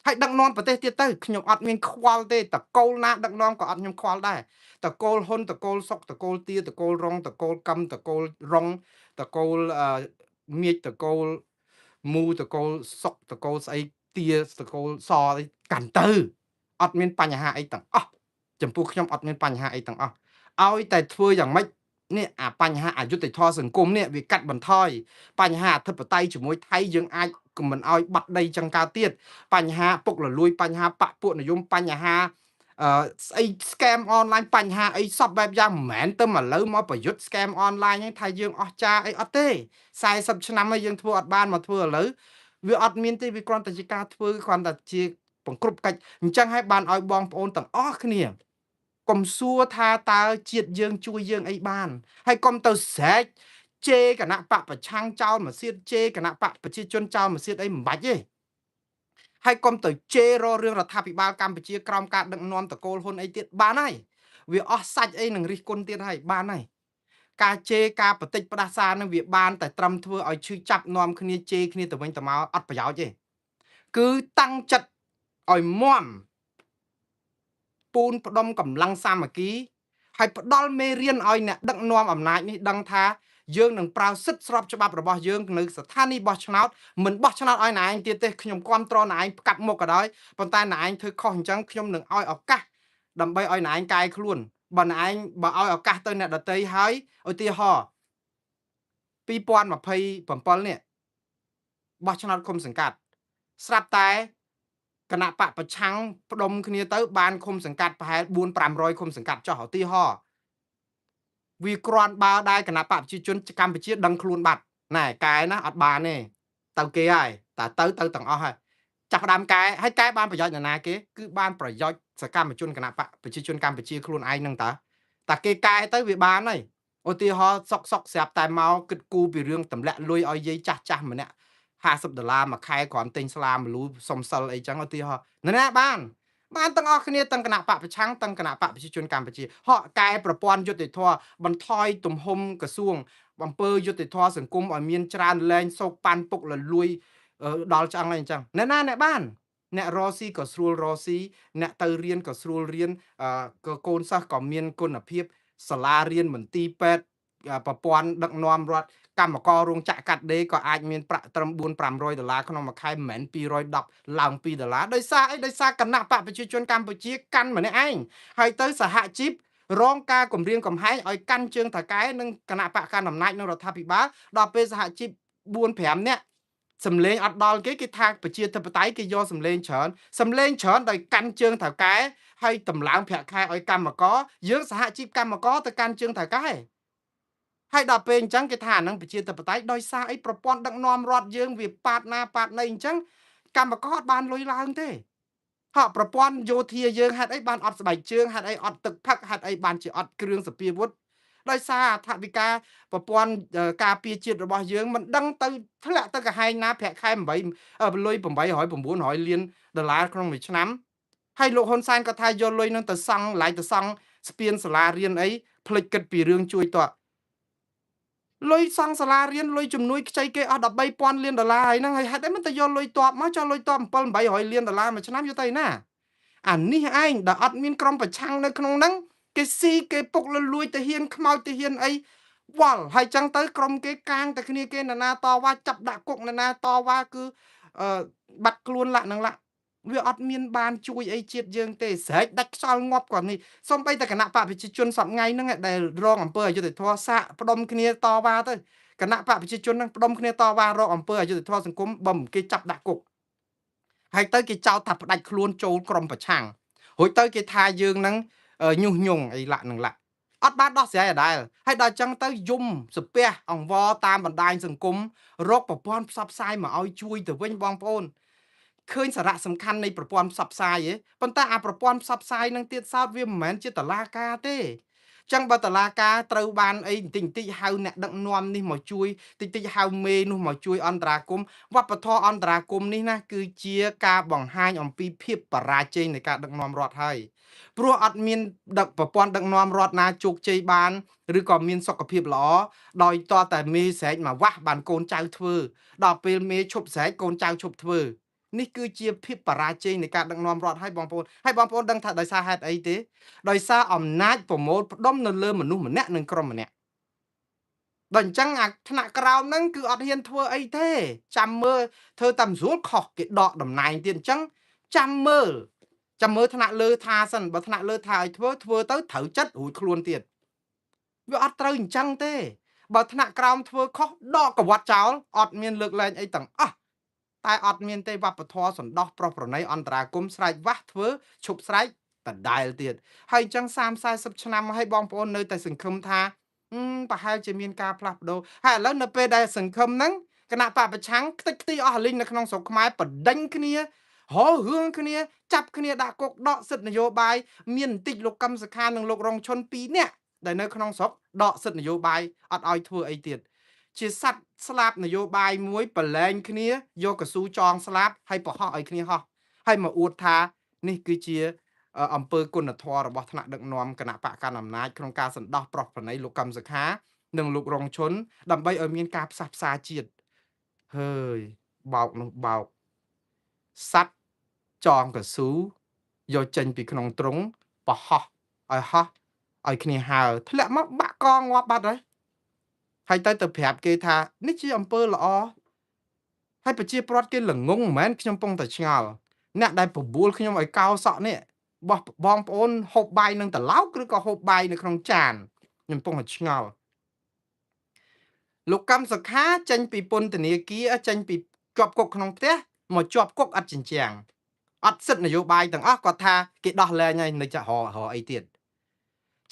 ហើយដឹកនាំប្រទេសទៀតទៅខ្ញុំអត់មានខ្វល់ទេតកូលណាដឹកនាំក៏អត់ខ្ញុំខ្វល់ដែរតកូលហ៊ុនតកូលសុកតកូលទាតកូលរងតកូលកំតកូលរងតកូលមៀចតកូលមូតកូលសុកតកូលស្អីទាតកូលសអីកាន់ទៅអត់មានបញ្ហាអីទាំងអស់ចំពោះខ្ញុំអត់មានបញ្ហាអីទាំងអស់ឲ្យតែធ្វើយ៉ាងម៉េចនេះអាបញ្ហាអយុត្តិធម៌សង្គមនេះវាកាត់បន្ថយបញ្ហាអធិបតេយ្យជាមួយថៃយើងអាចមិនឲ្យបាត់ដីចង្ការទៀតបញ្ហាពុករលួយបញ្ហាបពពួកនិយមបញ្ហាស្អី scam online បញ្ហាអីសពបែបយ៉ាងមិនមែនទៅឥឡូវមកប្រយុទ្ធ scam online ហ្នឹងថាយើងអស់ចាអីអត់ទេ40ឆ្នាំហើយយើងធ្វើអត់បានមកធ្វើឥឡូវវាអត់មានទេវាគ្រាន់តែជាការធ្វើគ្រាន់តែជាបង្ក្រប់កិច្ចអញ្ចឹងហើយបានឲ្យបងប្អូនទាំងអស់គ្នាកុំសួរថាតើជាតិយើងជួយយើងអីបានហើយកុំទៅស្រែកជេរគណៈបកប្រឆាំងចោលមកសៀតជេរគណៈបកប្រជាជនចោលមកសៀតអីមិនបាច់ទេហើយកុំទៅជេរររឿងរដ្ឋាភិបាលកម្ពុជាក្រោមការដឹកនាំតកូលហ៊ុនអីទៀតបានហើយវាអស់សាច់អីនឹងរិះគន់ទៀតហើយបានហើយការជេរការបតិចផ្ដាសានឹងវាបានតែត្រឹមធ្វើឲ្យឈឺចាប់នាំគ្នាជេរគ្នាទៅវិញទៅមកអត់ប្រយោជន៍ទេគឺតាំងចិត្តឲ្យមាំពូនផ្ដុំកម្លាំងសាមគ្គីហើយផ្ដល់មេរៀនឲ្យអ្នកដឹកនាំអំណាចនេះដឹងថាយើងនឹងប្រើសិទ្ធិស្របច្បាប់របស់យើងនៅស្ថានីយ៍បោះឆ្នោតមិនបោះឆ្នោតឲ្យណែឯងទៀតទេខ្ញុំគ្រប់គ្រងណែឯងផ្កាត់មុខក៏ដោយប៉ុន្តែណែឯងធ្វើខុសអញ្ចឹងខ្ញុំនឹងឲ្យឱកាសដើម្បីឲ្យណែឯងកែខ្លួនបើណែឯងបើឲ្យឱកាសទៅអ្នកដទៃហើយឧទាហរណ៍2027នេះបោះឆ្នោតឃុំសង្កាត់ស្រាប់តែគណៈបកប្រឆាំងផ្ដុំគ្នាទៅបានឃុំសង្កាត់ប្រហែល4-500ឃុំសង្កាត់ចុះឧទាហរណ៍វាគ្រាន់បើដែរគណៈបកប្រជាជនកម្ពុជាដឹងខ្លួនបាត់ណែកែណាអត់បានទេទៅគេហើយតែទៅទាំងអស់ហើយចាប់ផ្ដើមកែហើយកែបានប្រយោជន៍ណាគេគឺបានប្រយោជន៍សកម្មជនគណៈបកប្រជាជនកម្ពុជាខ្លួនឯងនឹងតាគេកែទៅវាបានហើយឧទាហរណ៍សុកស្រាប់តែមកគិតគូរពីរឿងទម្លាក់លុយឲ្យយាយចាស់ម្នាក់$50មួយខែគ្រាន់ទិញស្លាមលូសុំសិលអីចឹងឧទាហរណ៍ណាបានទាំងអស់គ្នាទាំងគណៈបកប្រឆាំងទាំងគណៈបកប្រជាជនកម្ពុជាហកកែប្រព័ន្ធយុត្តិធម៌បន្ថយទំហំក្រសួងអំពើយុត្តិធម៌សង្គមឲ្យមានច្រើនលែងសោកប៉ាន់ពុកលលួយដល់ឆ្អឹងអីចឹងអ្នកបានអ្នករស៊ីក៏ស្រួលរស៊ីអ្នកទៅរៀនក៏ស្រួលរៀនក៏កូនសិស្សក៏មានគុណភាពសាលារៀនមន្ទីរពេទ្យប្រព័ន្ធដឹកនាំរដ្ឋកម្មកររោងចក្រកាត់ដេរក៏អាចមានប្រាក់ត្រឹម$400-500ក្នុងមួយខែមិនមែន210ឡើង$2ដោយសារអីដោយសារគណៈបកប្រជាជនកម្ពុជាកាន់ម្នាក់ឯងហើយទៅសហជីពរងការគម្រាមកំហែងឲ្យកាន់ជើងថៅកែនិងគណៈបកកណ្ដាលអំណាចនៅរដ្ឋាភិបាលដល់ពេលសហជីព4-5នាក់សម្លេងអត់ដល់គេថាប្រជាធិបតេយ្យគេយកសម្លេងច្រើនដោយកាន់ជើងថៅកែហើយតម្លើងប្រាក់ខែឲ្យកម្មករយើងសហជីពកម្មករទៅកាន់ជើងថៅកែហើយដល់ពេលអញ្ចឹងគេថាអានឹងប្រជាធិបតេយ្យដោយសារអីប្រព័ន្ធដឹកនាំរដ្ឋយើងវាប៉ាតណាប៉ាតណីអញ្ចឹង កម្មករអត់បានលុយឡើងទេហោះប្រព័ន្ធយោធាយើងហេតុអីបានអត់ស្បែកជើងហេតុអីអត់ទឹកផឹកហេតុអីបានជាអត់គ្រឿងសព្វាវុធដោយសារអថវិកាប្រព័ន្ធការពារជាតិរបស់យើងមិនដឹងទៅធ្លាក់ទៅកន្លែងណាប្រាក់ខែ8លុយ800 900លានដុល្លារក្នុងមួយឆ្នាំហើយលោកហ៊ុនសែនក៏ថាយកលុយនឹងទៅសង់ឡាយទៅសង់ស្ពានសាលារៀនអីភ្លេចគិតពីរឿងជួយតបលុយសង់សាលារៀនលុយជំនួយខ្ចីគេអស់13,000លានដុល្លារហើយហ្នឹងហើយហេតុអីមិនទៅយកលុយតបមកចោះលុយតប7 800លានដុល្លារមួយឆ្នាំយកទៅណាអានេះឯងដែលអត់មានក្រុមប្រឆាំងនៅក្នុងហ្នឹងគេស៊ីគេពុកលលួយទៅហ៊ានខ្មោចទៅហ៊ានអីវល់ហើយចឹងទៅក្រុមគេកាងតែគ្នាគេណានាតវ៉ាចាប់ដាក់គុកណានាតវ៉ាគឺបាត់ខ្លួនលាក់នឹងលាក់វាអត់មានបានជួយអីជាតិយើងទេស្រែកដាច់ខ្យល់ងាប់គាត់នេះសូម្បីតែគណៈបកប្រជាជនសប្ងៃហ្នឹងដែលរងអំពើអយុត្តិធម៌សាកផ្ដុំគ្នាតវ៉ាទៅគណៈបកប្រជាជនហ្នឹងផ្ដុំគ្នាតវ៉ារកអំពើអយុត្តិធម៌សង្គមបំគេចាប់ដាក់គុកហើយទៅគេចោទថាផ្ដាច់ខ្លួនចូលក្រុមប្រឆាំងរួចទៅគេថាយើងនឹងញុះញង់អីលាក់នឹងលាក់អត់បានដោះស្រាយអដែលហើយដល់ចឹងទៅយំស្ពះអង្វរតាមបណ្ដាញសង្គមរកប្រព័ន្ធផ្សព្វផ្សាយមកឲ្យជួយទៅវិញបងប្អូនឃើញសារៈសំខាន់នៃប្រព័ន្ធផ្សព្វផ្សាយទេប៉ុន្តែអាប្រព័ន្ធផ្សព្វផ្សាយនឹងទៀតសោតវាមិនមែនជាតឡាការទេចឹងបើតឡាការត្រូវបានអីបន្តិចបន្តិចហៅអ្នកដឹកនាំនេះមកជួយតិចតិចហៅមេនោះមកជួយអន្តរាគមវប្បធម៌អន្តរាគមនេះណាគឺជាការបង្ហាញអំពីភាពបរាជ័យនៃការដឹកនាំរដ្ឋហើយព្រោះអត់មានដឹកប្រព័ន្ធដឹកនាំរដ្ឋណាជោគជ័យបានឬក៏មានសុខភាពល្អដោយតតែមេស្រែកមកវាស់បានកូនចៅធ្វើដល់ពេលមេឈប់ស្រែកកូនចៅឈប់ធ្វើនេះគឺជាភាពបរាជ័យនៃការដឹកនាំរដ្ឋហើយបងប្អូនហើយបងប្អូនដឹងថាដោយសារហេតុអីទេដោយសារអំណាចប្រមូលផ្ដុំនៅលើមនុស្សម្នាក់និងក្រុមម្នាក់ដល់អញ្ចឹងអាថ្នាក់ក្រោមហ្នឹងគឺអត់ហ៊ានធ្វើអីទេចាំមើលធ្វើតាមស្រួលខុសគេដកតំណែងទៀតអញ្ចឹងចាំមើលថ្នាក់លើថាសិនបើថ្នាក់លើថាឲ្យធ្វើទៅត្រូវចិត្តរួចខ្លួនទៀតវាអត់ត្រូវអញ្ចឹងទេបើថ្នាក់ក្រោមធ្វើខុសដកកវត្តចោលអត់មានលើកលែងអីទាំងអស់តែអត់មានទេវប្បធម៌សន្តោសប្រុសប្រណីអន្តរាគមស្រែកវាស់ធ្វើឈប់ស្រែកដដែលទៀតហើយអញ្ចឹង30-40ឆ្នាំមកឲ្យបងប្អូននៅតែសង្ឃឹមថាប្រហែលជាមានការផ្លាស់ប្ដូរហើយឥឡូវនៅពេលដែលសង្ឃឹមហ្នឹងគណៈបពប្រឆាំងខ្ទេចខ្ទីអស់លីងនៅក្នុងស្រុកខ្មែរបដិញគ្នាហោរឿងគ្នាចាប់គ្នាដាក់គុកដកសិទ្ធិនយោបាយមានបន្តិចលោកកឹមសុខានិងលោករងឈុន2នាក់ដែលនៅក្នុងស្រុកដកសិទ្ធិនយោបាយអត់ឲ្យធ្វើអីទៀតជាសัตว์ស្លាប់នយោបាយមួយប្រឡែងគ្នាយកកស៊ូចងស្លាប់ហើយប្រហោះឲ្យគ្នាហោះហើយមកអួតថានេះគឺជាអង្គើគុណធម៌របស់ថ្នាក់ដឹកនាំគណៈបកកណ្ដាលអំណាចក្នុងការសន្តោសប្រោះប្រណីលោកកឹមសុខានិងលោករងឈុនដើម្បីឲ្យមានការផ្សះផ្សាជាតិហើយបោកនោះបោកសัตว์ចងកស៊ូយកចេញពីក្នុងទ្រុងប្រហោះឲ្យហោះឲ្យគ្នាហើធ្លាក់មកបាក់កងងាប់បាត់ហើយទៅប្រាប់គេថានេះជាអំពើល្អហើយប្រជាប្រដ្ឋគេល្ងងមិនមែនខ្ញុំពងតែឆ្ងល់អ្នកដែលបបួលខ្ញុំឲ្យកោសក់នេះបោះបងប្អូនហូបបាយនឹងត្រឡោកឬក៏ហូបបាយនៅក្នុងចានខ្ញុំពងតែឆ្ងល់លោកកម្មសខាចេញពីពន្ធនាគារចេញពីជាប់គុកក្នុងផ្ទះមកជាប់គុកអត់ចិញ្ចាំងអត់សិទ្ធិនយោបាយទាំងអស់គាត់ថាគេដោះលែងហើយនៅចារអីទៀត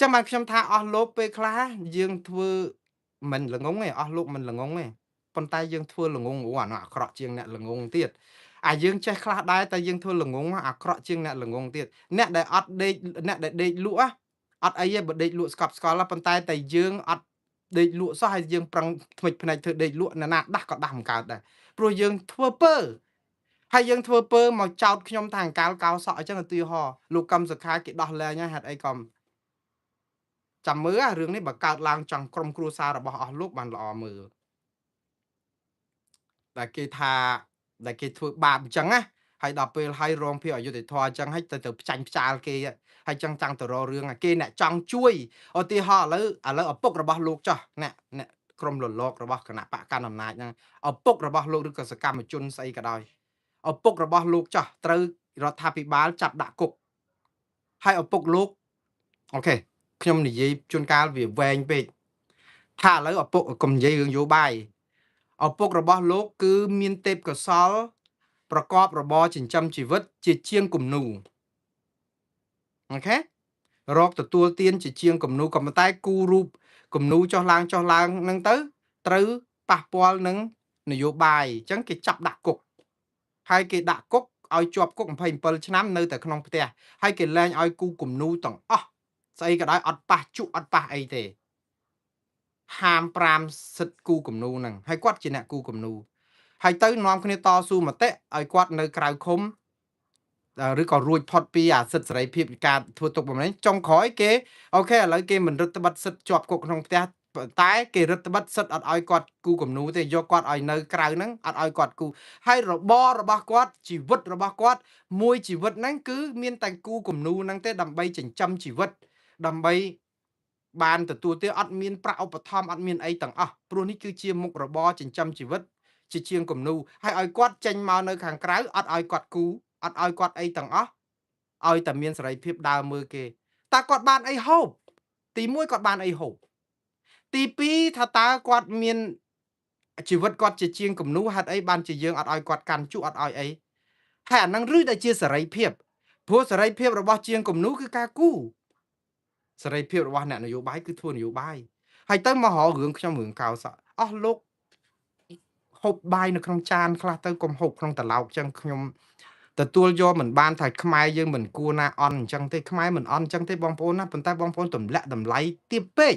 ចាំបានខ្ញុំថាអស់លោកពេលខ្លះយើងធ្វើមិនល្ងងទេអស់លោកមិនល្ងងទេប៉ុន្តែយើងធ្វើល្ងងអានោះអាក្រក់ជាងអ្នកល្ងងទៀតយើងចេះខ្លះដែរតែយើងធ្វើល្ងងអាក្រក់ជាងអ្នកល្ងងទៀតអ្នកដែលអត់ដេកអ្នកដែលដេកលក់អត់អីទេបើដេកលក់ស្កប់ស្កល់ប៉ុន្តែយើងអត់ដេកលក់សោះហើយយើងប្រឹងថ្មិចភ្នែកធ្វើដេកលក់ណាដាស់ក៏ដាស់មិនកើតដែរព្រោះយើងធ្វើពើហើយយើងធ្វើពើមកចោតខ្ញុំថាអង្កាលកោសក់អញ្ចឹងឧទាហរណ៍លោកកឹមសុខាគេដោះលែងហើយហេតុអីក៏ចាំមើលរឿងនេះបើកើតឡើងចង់ក្រុមគ្រួសាររបស់អស់លោកបានល្អមើលតែគេថាដែលគេធ្វើបាបអញ្ចឹងណាហើយដល់ពេលហើយរងភាពអយុត្តិធម៌អញ្ចឹងហើយទៅផ្ចាញ់ផ្ចាលគេហើយចឹងចាំងទៅរករឿងគេអ្នកចង់ជួយឧទាហរណ៍ឥឡូវឪពុករបស់លោកចោះអ្នកក្រុមលលករបស់គណៈបកកណ្ដាលអំណាចហ្នឹងឪពុករបស់លោកឬក៏សកម្មជនស្អីក៏ដោយឪពុករបស់លោកចោះត្រូវរដ្ឋាភិបាលចាប់ដាក់គុកហើយឪពុកលោកអូខេខ្ញុំនិយាយជួនកាលវាវែងពេកថាឥឡូវឪពុកកុំនិយាយរឿងយោបាយឪពុករបស់លោកគឺមានទេពកោសល្យប្រកបរបរចិញ្ចឹមជីវិតជាជាងគំនូអូខេរកទទួលទានជាជាងគំនូក៏ប៉ុន្តែគូរូបគំនូចុះឡើងហ្នឹងទៅត្រូវប៉ះពាល់នឹងនយោបាយអញ្ចឹងគេចាប់ដាក់គុក ហើយគេដាក់គុកឲ្យជាប់គុក27ឆ្នាំនៅតែក្នុងផ្ទះហើយគេលែងឲ្យគូគំនូទាំងអស់ស្អីក៏ដោយអត់ប៉ះជក់អត់ប៉ះអីទេហាម5សិទ្ធគូគំនូហ្នឹងហើយគាត់ជាអ្នកគូគំនូហើយទៅនាំគ្នាតស៊ូមតិឲ្យគាត់នៅក្រៅឃុំឬក៏រួចផុតពីអាសិទ្ធិសេរីភាពការធ្វើទុកបុកម្នេញចុងក្រោយគេអូខេឥឡូវគេមិនរដ្ឋបិទសិទ្ធិជាប់គុកក្នុងផ្ទះតែគេរដ្ឋបិទសិទ្ធិអត់ឲ្យគាត់គូគំនូទេយកគាត់ឲ្យនៅក្រៅហ្នឹងអត់ឲ្យគាត់គូហើយរបររបស់គាត់ជីវិតរបស់គាត់មួយជីវិតហ្នឹងគឺមានតែគូគំនូហ្នឹងទេដើម្បីចិញ្ចឹមជីវិតដើម្បីបានទទួលទានអត់មានប្រាក់ឧបត្ថម្ភអត់មានអីទាំងអស់ព្រោះនេះគឺជាមុខរបរចិញ្ចឹមជីវិតជាជាងគំនូហើយឲ្យគាត់ចេញមកនៅខាងក្រៅអត់ឲ្យគាត់គូអត់ឲ្យគាត់អីទាំងអស់ឲ្យតែមានសេរីភាពដើរមើលគេតើគាត់បានអីហូបទី1គាត់បានអីហូបទី2ថាតើគាត់មានជីវិតគាត់ជាជាងគំនូហេតុអីបានជាយើងអត់ឲ្យគាត់កាន់ជក់អត់ឲ្យអីហើយអាហ្នឹងឬដែលជាសេរីភាពព្រោះសេរីភាពរបស់ជាងគំនូគឺការគូសេរីភាពរបស់អ្នកនយោបាយគឺធ្វើនយោបាយហើយទៅមករករឿងខ្ញុំរឿងកោសក់អស់លោកហូបបាយនៅក្នុងចានខ្លះទៅកុំហូបក្នុងត្រឡោកចឹងខ្ញុំទទួលយកមិនបានថាខ្មែរយើងមិនគួរណាអន់អញ្ចឹងទេខ្មែរមិនអន់អញ្ចឹងទេបងប្អូនណាប៉ុន្តែបងប្អូនទម្លាក់តម្លៃទាបពេក